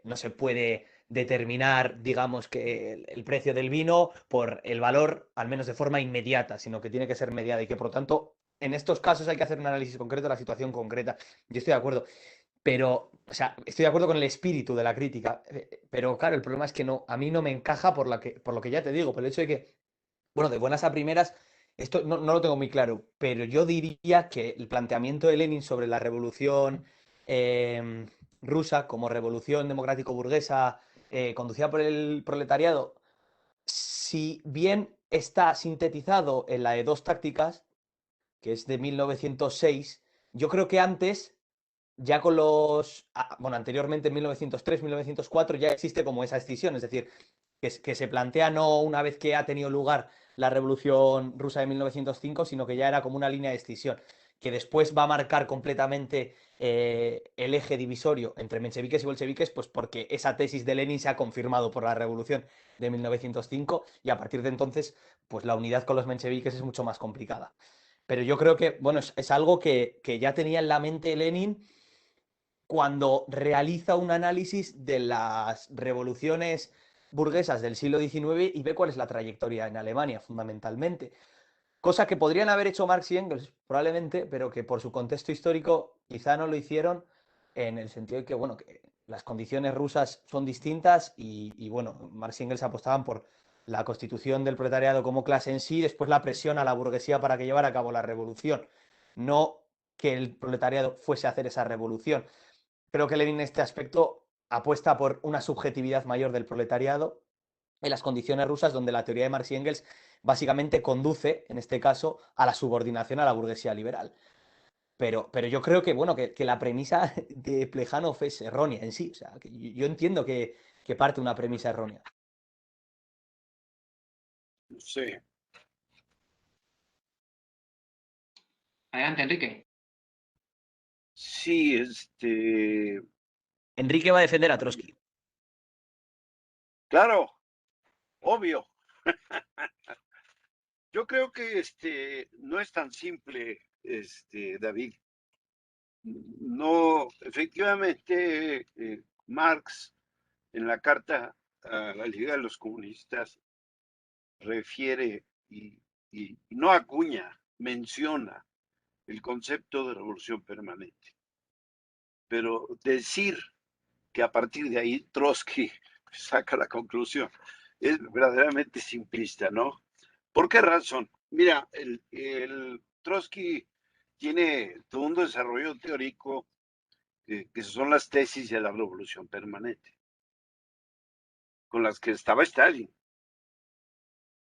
no se puede determinar, digamos, que el precio del vino por el valor, al menos de forma inmediata, sino que tiene que ser mediada y que por lo tanto en estos casos hay que hacer un análisis concreto de la situación concreta. Yo estoy de acuerdo, pero, o sea, estoy de acuerdo con el espíritu de la crítica, pero claro, el problema es que no, a mí no me encaja por lo que ya te digo, por el hecho de que, bueno, de buenas a primeras, esto no lo tengo muy claro, pero yo diría que el planteamiento de Lenin sobre la revolución rusa como revolución democrático-burguesa conducida por el proletariado, si bien está sintetizado en la de Dos Tácticas, que es de 1906, yo creo que antes, ya con bueno, anteriormente en 1903, 1904, ya existe como esa escisión, es decir, que se plantea no una vez que ha tenido lugar la Revolución Rusa de 1905, sino que ya era como una línea de escisión. que después va a marcar completamente el eje divisorio entre mencheviques y bolcheviques, pues porque esa tesis de Lenin se ha confirmado por la revolución de 1905 y a partir de entonces, pues la unidad con los mencheviques es mucho más complicada. Pero yo creo que, bueno, es algo que ya tenía en la mente Lenin cuando realiza un análisis de las revoluciones burguesas del siglo XIX y ve cuál es la trayectoria en Alemania, fundamentalmente. Cosa que podrían haber hecho Marx y Engels, probablemente, pero que por su contexto histórico quizá no lo hicieron, en el sentido de que, bueno, que las condiciones rusas son distintas y bueno, Marx y Engels apostaban por la constitución del proletariado como clase en sí, después la presión a la burguesía para que llevara a cabo la revolución, no que el proletariado fuese a hacer esa revolución. Creo que Lenin en este aspecto apuesta por una subjetividad mayor del proletariado en las condiciones rusas, donde la teoría de Marx y Engels básicamente conduce, en este caso, a la subordinación a la burguesía liberal. Pero yo creo que, bueno, que la premisa de Plejánov es errónea en sí. O sea, que yo entiendo que parte una premisa errónea. Sí. Adelante, Enrique. Sí, Enrique va a defender a Trotsky. claro, obvio. Yo creo que no es tan simple, David. No, efectivamente, Marx en la carta a la Liga de los Comunistas refiere y no acuña, menciona el concepto de revolución permanente. Pero decir que a partir de ahí Trotsky saca la conclusión es verdaderamente simplista, ¿no? ¿Por qué razón? Mira, el Trotsky tiene todo un desarrollo teórico que son las tesis de la revolución permanente, con las que estaba Stalin.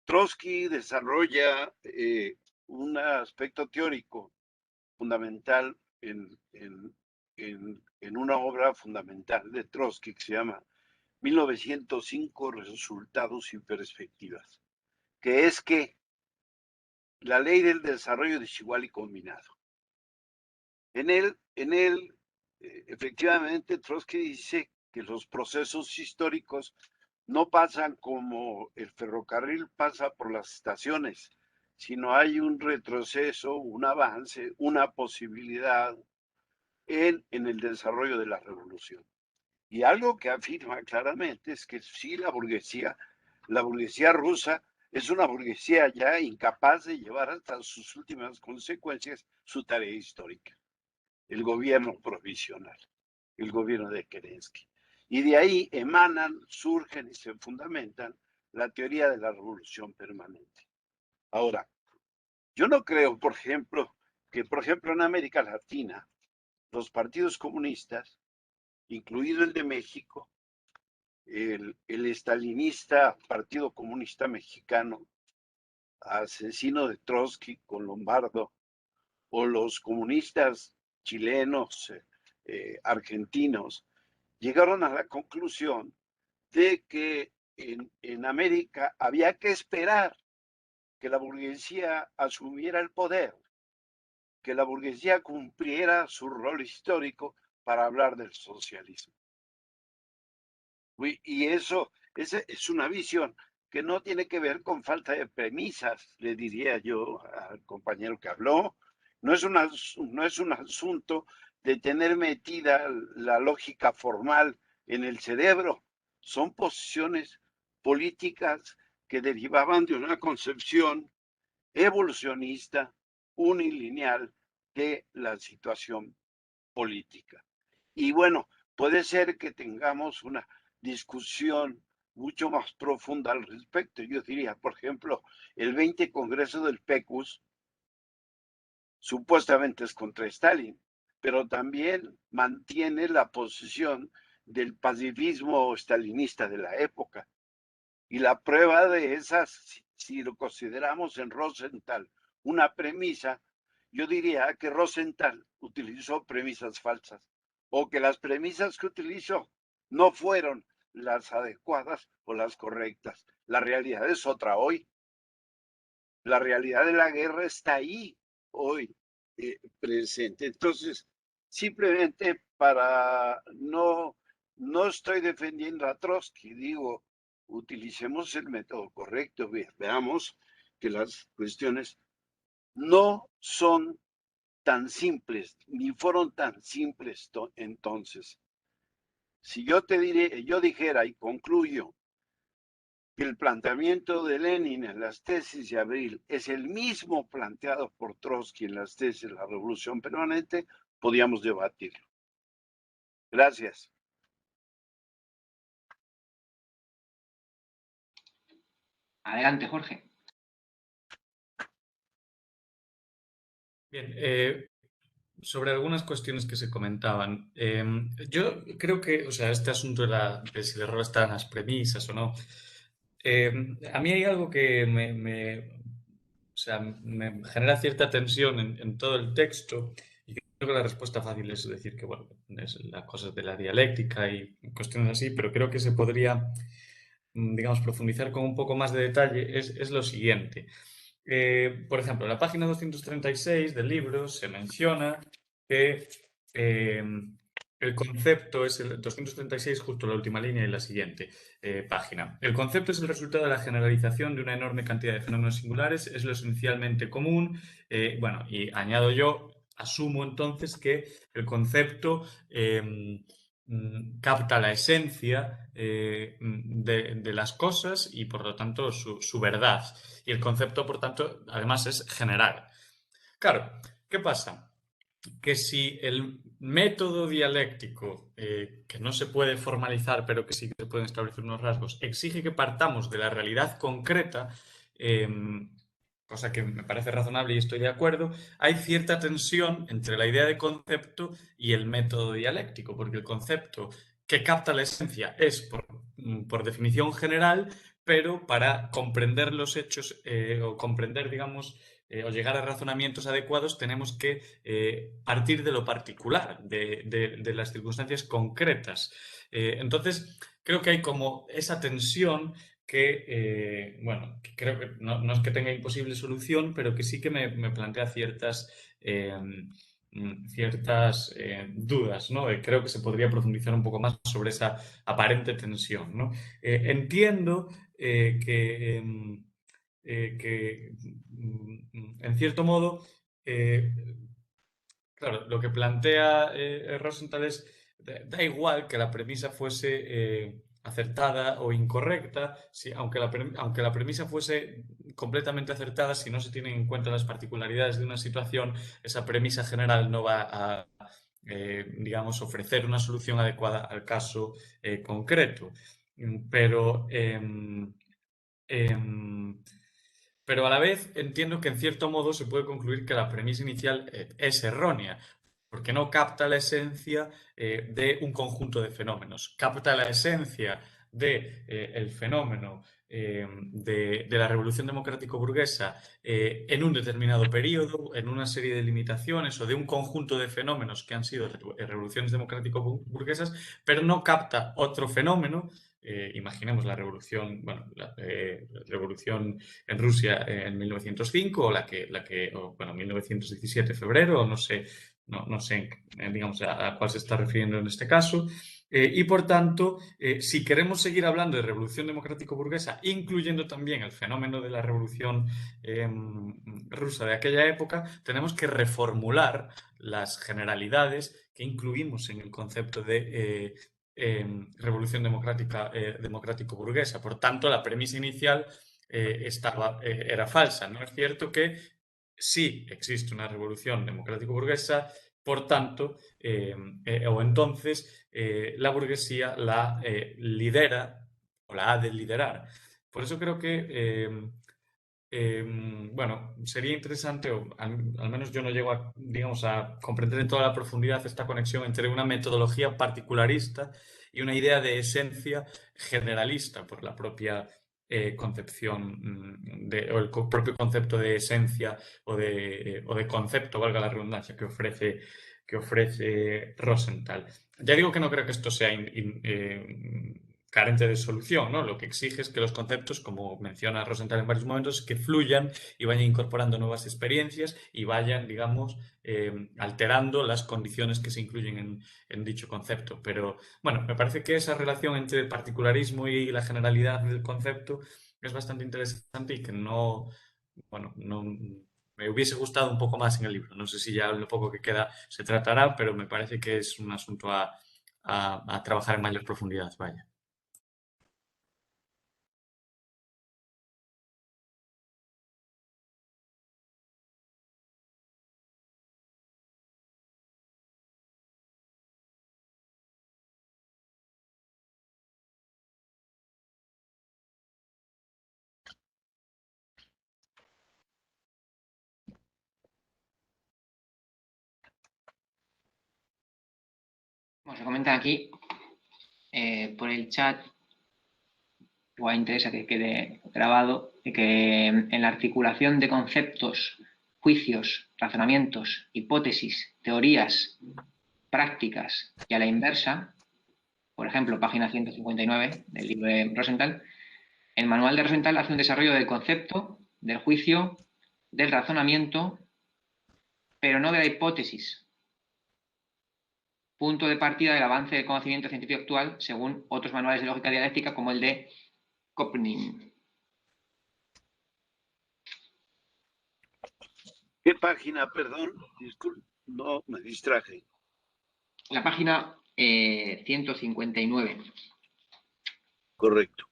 Trotsky desarrolla un aspecto teórico fundamental en una obra fundamental de Trotsky que se llama 1905, Resultados y Perspectivas, que es que la ley del desarrollo desigual y combinado. En él, efectivamente, Trotsky dice que los procesos históricos no pasan como el ferrocarril pasa por las estaciones, sino hay un retroceso, un avance, una posibilidad en el desarrollo de la revolución. Y algo que afirma claramente es que sí, la burguesía rusa es una burguesía ya incapaz de llevar hasta sus últimas consecuencias su tarea histórica, el gobierno provisional, el gobierno de Kerensky. Y de ahí emanan, surgen y se fundamentan la teoría de la revolución permanente. Ahora, yo no creo, por ejemplo, que en América Latina, los partidos comunistas, incluido el de México, el estalinista Partido Comunista Mexicano, asesino de Trotsky con Lombardo, o los comunistas chilenos, argentinos, llegaron a la conclusión de que en América había que esperar que la burguesía asumiera el poder, que la burguesía cumpliera su rol histórico para hablar del socialismo. Y esa es una visión que no tiene que ver con falta de premisas, le diría yo al compañero que habló. No es un asunto de tener metida la lógica formal en el cerebro. Son posiciones políticas que derivaban de una concepción evolucionista, unilineal de la situación política. Y bueno, puede ser que tengamos una discusión mucho más profunda al respecto. Yo diría, por ejemplo, el 20 Congreso del PECUS supuestamente es contra Stalin, pero también mantiene la posición del pacifismo stalinista de la época. Y la prueba de esas, si lo consideramos en Rosenthal una premisa, yo diría que Rosenthal utilizó premisas falsas o que las premisas que utilizó no fueron las adecuadas o las correctas. La realidad es otra hoy. La realidad de la guerra está ahí hoy presente. Entonces, simplemente no estoy defendiendo a Trotsky, digo, utilicemos el método correcto, veamos que las cuestiones no son tan simples, ni fueron tan simples entonces. Si yo dijera y concluyo que el planteamiento de Lenin en las tesis de Abril es el mismo planteado por Trotsky en las tesis de la Revolución Permanente, podíamos debatirlo. Gracias. Adelante, Jorge. Bien, sobre algunas cuestiones que se comentaban. Yo creo que, o sea, este asunto de si el error está en las premisas o no. A mí hay algo que o sea, me genera cierta tensión en todo el texto, y creo que la respuesta fácil es decir que, bueno, es las cosas de la dialéctica y cuestiones así, pero creo que se podría, digamos, profundizar con un poco más de detalle, es lo siguiente. Por ejemplo, en la página 236 del libro se menciona que el concepto es el 236, justo la última línea y la siguiente página. El concepto es el resultado de la generalización de una enorme cantidad de fenómenos singulares, es lo esencialmente común. Bueno, y añado yo, asumo entonces que el concepto capta la esencia de las cosas y por lo tanto su verdad. Y el concepto, por tanto, además es general. Claro, ¿qué pasa? Que si el método dialéctico, que no se puede formalizar, pero que sí que se pueden establecer unos rasgos, exige que partamos de la realidad concreta, cosa que me parece razonable y estoy de acuerdo, hay cierta tensión entre la idea de concepto y el método dialéctico, porque el concepto que capta la esencia es, por definición general, pero para comprender los hechos o comprender, digamos, o llegar a razonamientos adecuados, tenemos que partir de lo particular, de las circunstancias concretas. Entonces, creo que hay como esa tensión que, bueno, que creo que no es que tenga imposible solución, pero que sí que me plantea ciertas dudas, ¿no? Creo que se podría profundizar un poco más sobre esa aparente tensión, ¿no? Entiendo que en cierto modo, claro, lo que plantea Rosenthal es, da igual que la premisa fuese acertada o incorrecta, aunque la premisa fuese completamente acertada, si no se tienen en cuenta las particularidades de una situación, esa premisa general no va a, digamos, ofrecer una solución adecuada al caso concreto. Pero... pero a la vez entiendo que en cierto modo se puede concluir que la premisa inicial es errónea, porque no capta la esencia de un conjunto de fenómenos. Capta la esencia del fenómeno de la revolución democrático-burguesa en un determinado periodo, en una serie de limitaciones o de un conjunto de fenómenos que han sido revoluciones democrático-burguesas, pero no capta otro fenómeno. Imaginemos la revolución, bueno, la revolución en Rusia en 1905 o bueno, 1917 febrero, o no sé, no sé, digamos, a cuál se está refiriendo en este caso. Y por tanto, si queremos seguir hablando de revolución democrático-burguesa, incluyendo también el fenómeno de la revolución rusa de aquella época, tenemos que reformular las generalidades que incluimos en el concepto de revolución democrático-burguesa. Por tanto, la premisa inicial era falsa. No es cierto que sí existe una revolución democrático-burguesa, por tanto, o entonces la burguesía la lidera o la ha de liderar. Por eso creo que, bueno, sería interesante, o al menos yo no llego a, digamos, a comprender en toda la profundidad esta conexión entre una metodología particularista y una idea de esencia generalista por la propia concepción o el propio concepto de esencia o de concepto, valga la redundancia, que ofrece Rosenthal. Ya digo que no creo que esto sea carente de solución, ¿no? Lo que exige es que los conceptos, como menciona Rosenthal en varios momentos, que fluyan y vayan incorporando nuevas experiencias y vayan, digamos, alterando las condiciones que se incluyen en dicho concepto. Pero, bueno, me parece que esa relación entre el particularismo y la generalidad del concepto es bastante interesante y que no, bueno, no me hubiese gustado un poco más en el libro. No sé si ya lo poco que queda se tratará, pero me parece que es un asunto a trabajar en mayor profundidad, vaya. Bueno, se comentan aquí por el chat, igual interesa que quede grabado, de que en la articulación de conceptos, juicios, razonamientos, hipótesis, teorías, prácticas y a la inversa, por ejemplo, página 159 del libro de Rosenthal, el manual de Rosenthal hace un desarrollo del concepto, del juicio, del razonamiento, pero no de la hipótesis, punto de partida del avance del conocimiento científico actual, según otros manuales de lógica dialéctica como el de Kopnin. ¿Qué página, perdón? Disculpe, no, me distraje. La página 159. Correcto.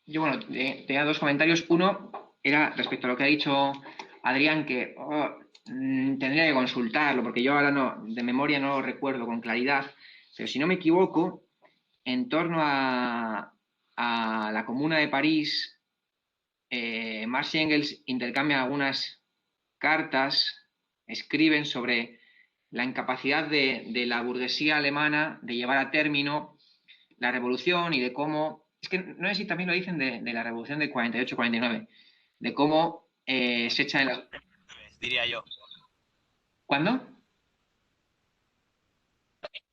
Yo, bueno, tenía dos comentarios. Uno era respecto a lo que ha dicho Adrián, que tendría que consultarlo, porque yo ahora no, de memoria no lo recuerdo con claridad, pero si no me equivoco, en torno a la Comuna de París, Marx y Engels intercambian algunas cartas, escriben sobre la incapacidad de la burguesía alemana de llevar a término la revolución y de cómo, es que no sé si también lo dicen de la revolución del 48-49, de cómo se echa en la... Diría yo. ¿Cuándo?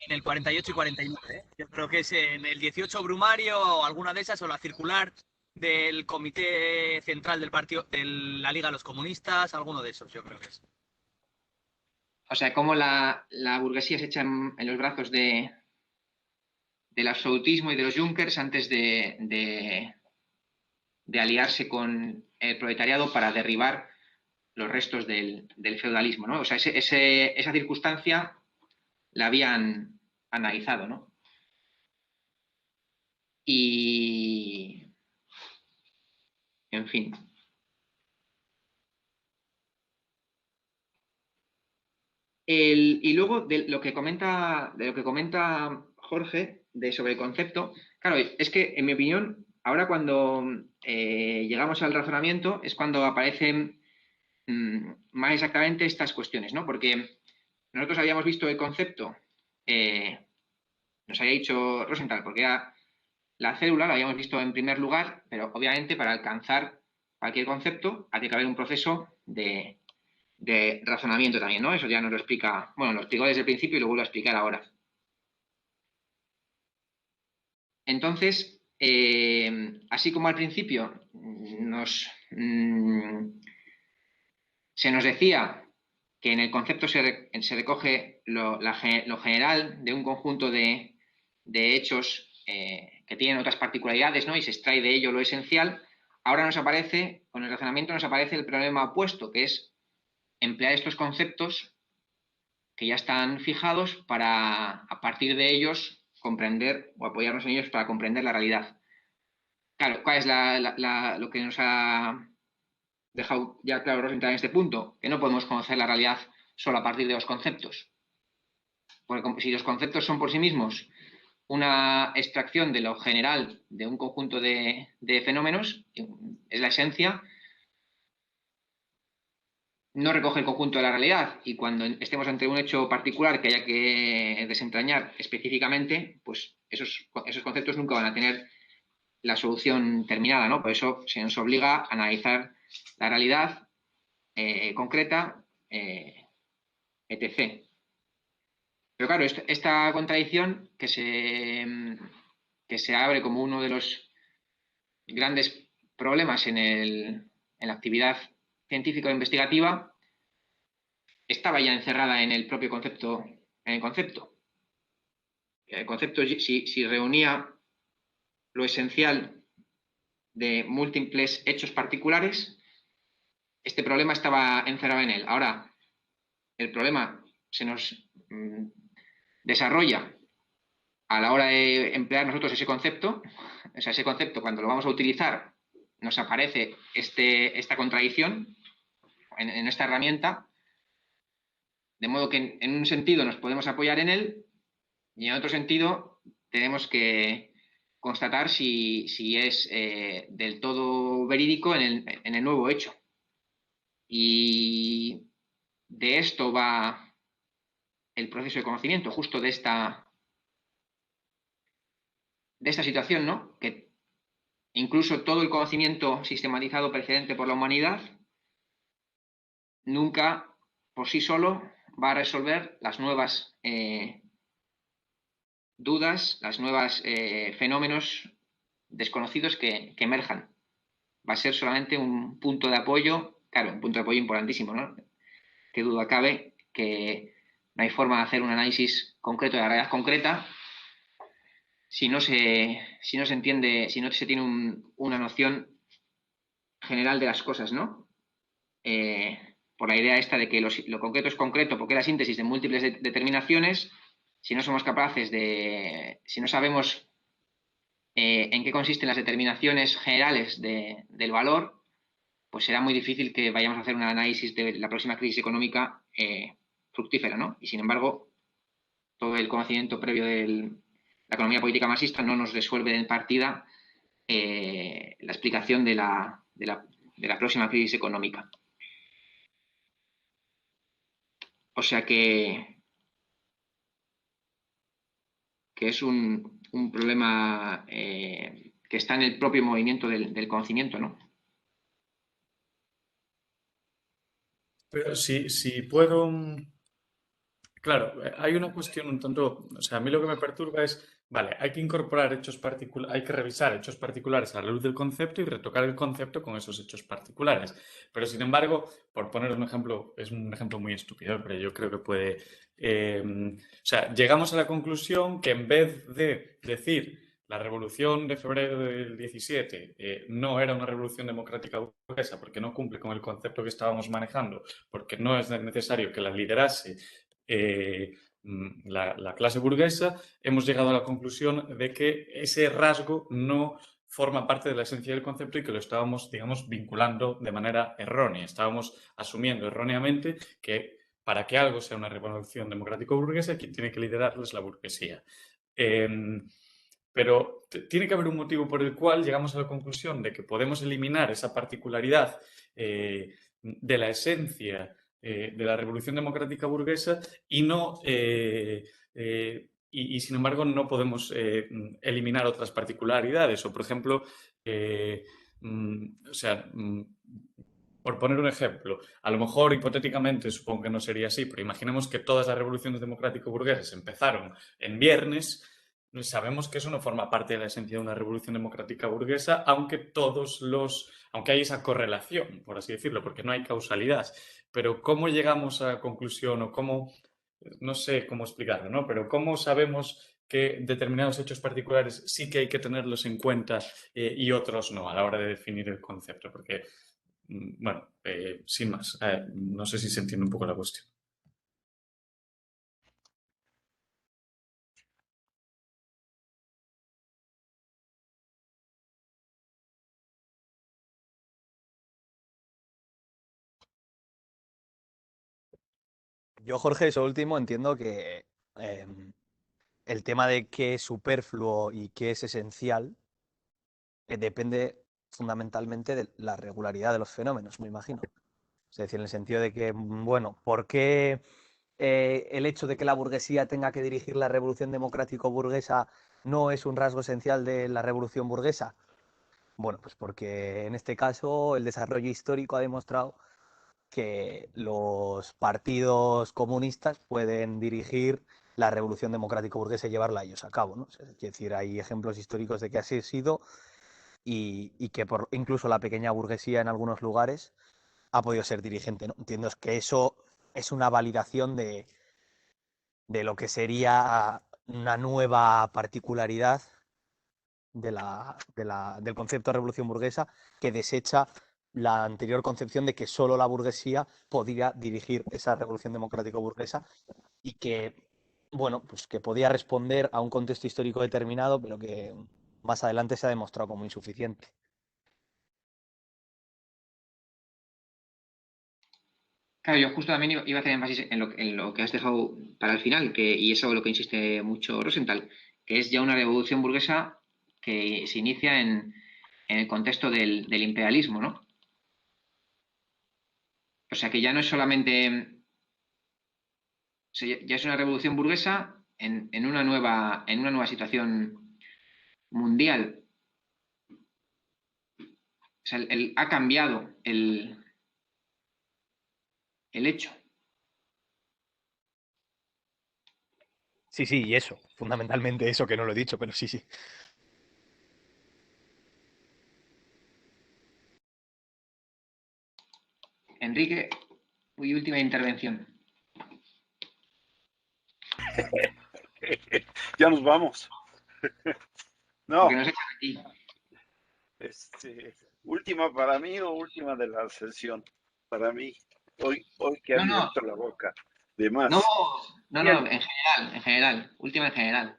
En el 48 y 49, ¿eh? Yo creo que es en el 18 Brumario o alguna de esas, o la circular del Comité Central del Partido de la Liga de los Comunistas, alguno de esos, yo creo que es. O sea, cómo la burguesía se echa en los brazos del absolutismo y de los Junkers antes de aliarse con el proletariado para derribar los restos del feudalismo, ¿no? O sea, esa circunstancia la habían analizado, ¿no? Y, en fin. Y luego de lo que comenta Jorge sobre el concepto, claro, es que en mi opinión, ahora cuando llegamos al razonamiento es cuando aparecen más exactamente estas cuestiones, ¿no? Porque nosotros habíamos visto el concepto, nos había dicho Rosenthal, porque era la célula, lo habíamos visto en primer lugar, pero obviamente para alcanzar cualquier concepto hay que haber un proceso de razonamiento también, ¿no? Eso ya nos lo explica, bueno, lo explicó desde el principio y lo vuelvo a explicar ahora. Entonces, así como al principio se nos decía que en el concepto se recoge lo general de un conjunto de hechos que tienen otras particularidades, ¿no? Y se extrae de ello lo esencial, ahora nos aparece, con el razonamiento nos aparece el problema opuesto, que es emplear estos conceptos que ya están fijados para, a partir de ellos, comprender o apoyarnos en ellos para comprender la realidad. Claro, ¿cuál es lo que nos ha dejado ya claro Rosenthal en este punto? Que no podemos conocer la realidad solo a partir de los conceptos. Porque si los conceptos son por sí mismos una extracción de lo general de un conjunto de fenómenos, es la esencia, no recoge el conjunto de la realidad, y cuando estemos ante un hecho particular que haya que desentrañar específicamente, pues esos conceptos nunca van a tener la solución terminada, ¿no? Por eso se nos obliga a analizar la realidad concreta, etc. Pero claro, esta contradicción que se abre como uno de los grandes problemas en la actividad científica o investigativa estaba ya encerrada en el propio concepto, en el concepto. El concepto, si reunía lo esencial de múltiples hechos particulares, este problema estaba encerrado en él. Ahora, el problema se nos desarrolla a la hora de emplear nosotros ese concepto. O sea, ese concepto, cuando lo vamos a utilizar, nos aparece esta contradicción en esta herramienta, de modo que en un sentido nos podemos apoyar en él y en otro sentido tenemos que constatar si es del todo verídico en el nuevo hecho. Y de esto va el proceso de conocimiento, justo de esta situación, ¿no? Que incluso todo el conocimiento sistematizado precedente por la humanidad nunca por sí solo va a resolver las nuevas dudas, las nuevas fenómenos desconocidos que emerjan. Va a ser solamente un punto de apoyo, claro, un punto de apoyo importantísimo, ¿no? Qué duda cabe que no hay forma de hacer un análisis concreto de la realidad concreta si no se entiende, si no se tiene una noción general de las cosas, ¿no? Por la idea esta de que lo concreto es concreto porque es la síntesis de múltiples determinaciones. Si no somos capaces si no sabemos en qué consisten las determinaciones generales del valor, pues será muy difícil que vayamos a hacer un análisis de la próxima crisis económica fructífera, ¿no? Y sin embargo, todo el conocimiento previo de la economía política marxista no nos resuelve en partida la explicación de la próxima crisis económica. O sea que es un problema que está en el propio movimiento del conocimiento, ¿no? Pero si puedo. Claro, hay una cuestión un tanto. O sea, a mí lo que me perturba es. Vale, hay que incorporar hechos particulares, hay que revisar hechos particulares a la luz del concepto y retocar el concepto con esos hechos particulares. Pero sin embargo, por poner un ejemplo, es un ejemplo muy estúpido, pero yo creo que puede. O sea, llegamos a la conclusión que en vez de decir la revolución de febrero del 17 no era una revolución democrática burguesa porque no cumple con el concepto que estábamos manejando, porque no es necesario que la liderase la clase burguesa, hemos llegado a la conclusión de que ese rasgo no forma parte de la esencia del concepto y que lo estábamos, digamos, vinculando de manera errónea. Estábamos asumiendo erróneamente que para que algo sea una revolución democrático-burguesa, quien tiene que liderarlo es la burguesía. Pero tiene que haber un motivo por el cual llegamos a la conclusión de que podemos eliminar esa particularidad de la esencia de la revolución democrática burguesa y no y sin embargo no podemos eliminar otras particularidades o por ejemplo o sea por poner un ejemplo, a lo mejor hipotéticamente, supongo que no sería así, pero imaginemos que todas las revoluciones democrático-burguesas empezaron en viernes. Sabemos que eso no forma parte de la esencia de una revolución democrática burguesa, aunque hay esa correlación, por así decirlo, porque no hay causalidad. Pero ¿cómo llegamos a la conclusión o cómo, no sé cómo explicarlo, ¿no? Pero ¿cómo sabemos que determinados hechos particulares sí que hay que tenerlos en cuenta y otros no a la hora de definir el concepto? Porque, bueno, sin más, no sé si se entiende un poco la cuestión. Yo, Jorge, eso último entiendo que el tema de qué es superfluo y qué es esencial depende fundamentalmente de la regularidad de los fenómenos, me imagino. Es decir, en el sentido de que, bueno, ¿por qué el hecho de que la burguesía tenga que dirigir la revolución democrático-burguesa no es un rasgo esencial de la revolución burguesa? Bueno, pues porque en este caso el desarrollo histórico ha demostrado que los partidos comunistas pueden dirigir la revolución democrático-burguesa y llevarla ellos a cabo, ¿no? Es decir, hay ejemplos históricos de que así ha sido y que incluso la pequeña burguesía en algunos lugares ha podido ser dirigente, ¿no? Entiendo que eso es una validación de lo que sería una nueva particularidad del concepto de revolución burguesa que desecha la anterior concepción de que solo la burguesía podía dirigir esa revolución democrático-burguesa y que, bueno, pues que podía responder a un contexto histórico determinado, pero que más adelante se ha demostrado como insuficiente. Claro, yo justo también iba a hacer énfasis en lo que has dejado para el final, y eso es lo que insiste mucho Rosenthal, que es ya una revolución burguesa que se inicia en el contexto del imperialismo, ¿no? O sea, que ya no es solamente... O sea, ya es una revolución burguesa en una nueva situación mundial. O sea, ha cambiado el hecho. Sí, sí, y eso, fundamentalmente eso, que no lo he dicho, pero sí, sí. Enrique, mi última intervención. Ya nos vamos. No, Porque nos echan aquí. última para mí o última de la sesión. Para mí, hoy que he No, no, abierto la boca. De más. no, Bien. en general, última en general.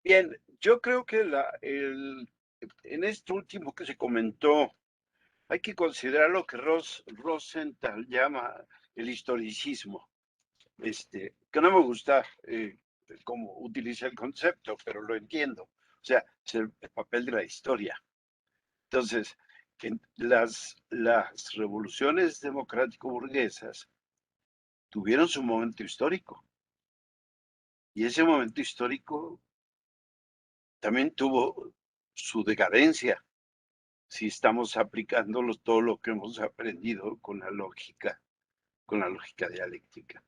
Bien, yo creo que en esto último que se comentó, hay que considerar lo que Rosenthal llama el historicismo. Que no me gusta cómo utiliza el concepto, pero lo entiendo. O sea, es el papel de la historia. Entonces, las revoluciones democrático-burguesas tuvieron su momento histórico. Y ese momento histórico también tuvo su decadencia, si estamos aplicando todo lo que hemos aprendido con la lógica dialéctica.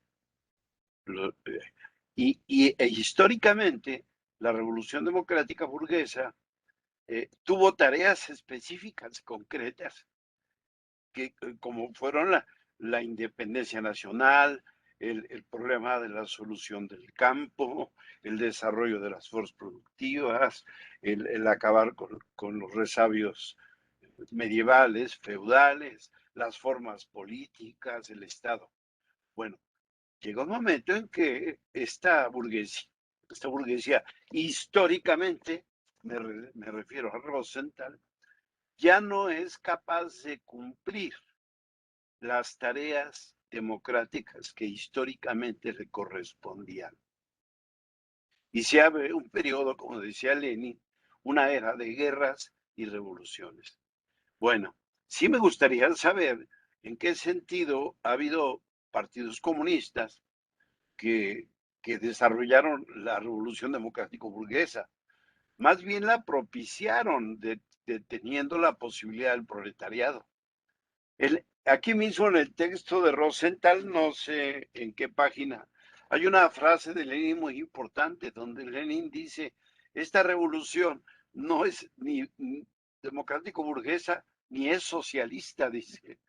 Históricamente, la revolución democrática burguesa tuvo tareas específicas, concretas, que como fueron la independencia nacional, el problema de la solución del campo, el desarrollo de las fuerzas productivas, el acabar con los resabios medievales, feudales, las formas políticas, el Estado. Bueno, llegó un momento en que esta burguesía históricamente, me refiero a Rosenthal, ya no es capaz de cumplir las tareas democráticas que históricamente le correspondían. Y se abre un periodo, como decía Lenin, una era de guerras y revoluciones. Bueno, sí me gustaría saber en qué sentido ha habido partidos comunistas que desarrollaron la revolución democrático burguesa. Más bien la propiciaron, teniendo la posibilidad del proletariado. Aquí mismo en el texto de Rosenthal, no sé en qué página, hay una frase de Lenin muy importante donde Lenin dice, esta revolución no es ni democrático burguesa ni es socialista, dice,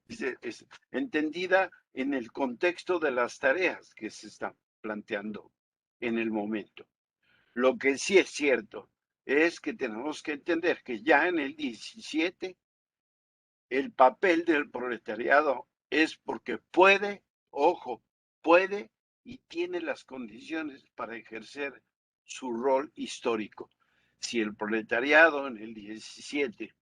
es entendida en el contexto de las tareas que se están planteando en el momento. Lo que sí es cierto es que tenemos que entender que ya en el 17 el papel del proletariado es porque puede, ojo, puede y tiene las condiciones para ejercer su rol histórico. Si el proletariado en el 17,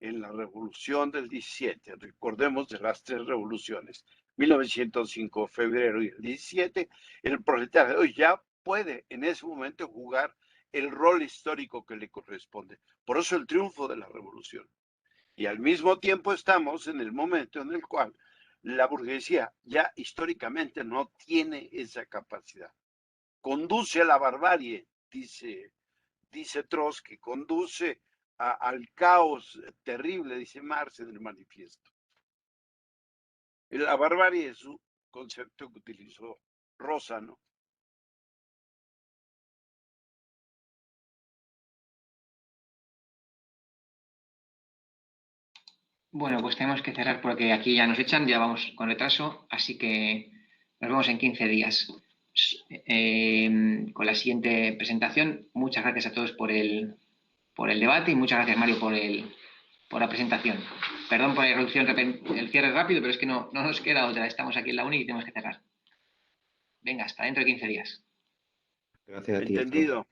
en la revolución del 17, recordemos de las tres revoluciones, 1905, febrero y el 17, el proletariado ya puede en ese momento jugar el rol histórico que le corresponde. Por eso el triunfo de la revolución. Y al mismo tiempo estamos en el momento en el cual La burguesía ya históricamente no tiene esa capacidad. Conduce a la barbarie, dice Trotsky, conduce al caos terrible, dice Marx en el manifiesto. La barbarie es un concepto que utilizó Rosa, ¿no? Bueno, pues tenemos que cerrar porque aquí ya nos echan, ya vamos con retraso, así que nos vemos en 15 días con la siguiente presentación. Muchas gracias a todos por el debate y muchas gracias, Mario, por la presentación. Perdón por la irrupción, el cierre rápido, pero es que no nos queda otra. Estamos aquí en la uni y tenemos que cerrar. Venga, hasta dentro de 15 días. Gracias a ti. Entendido.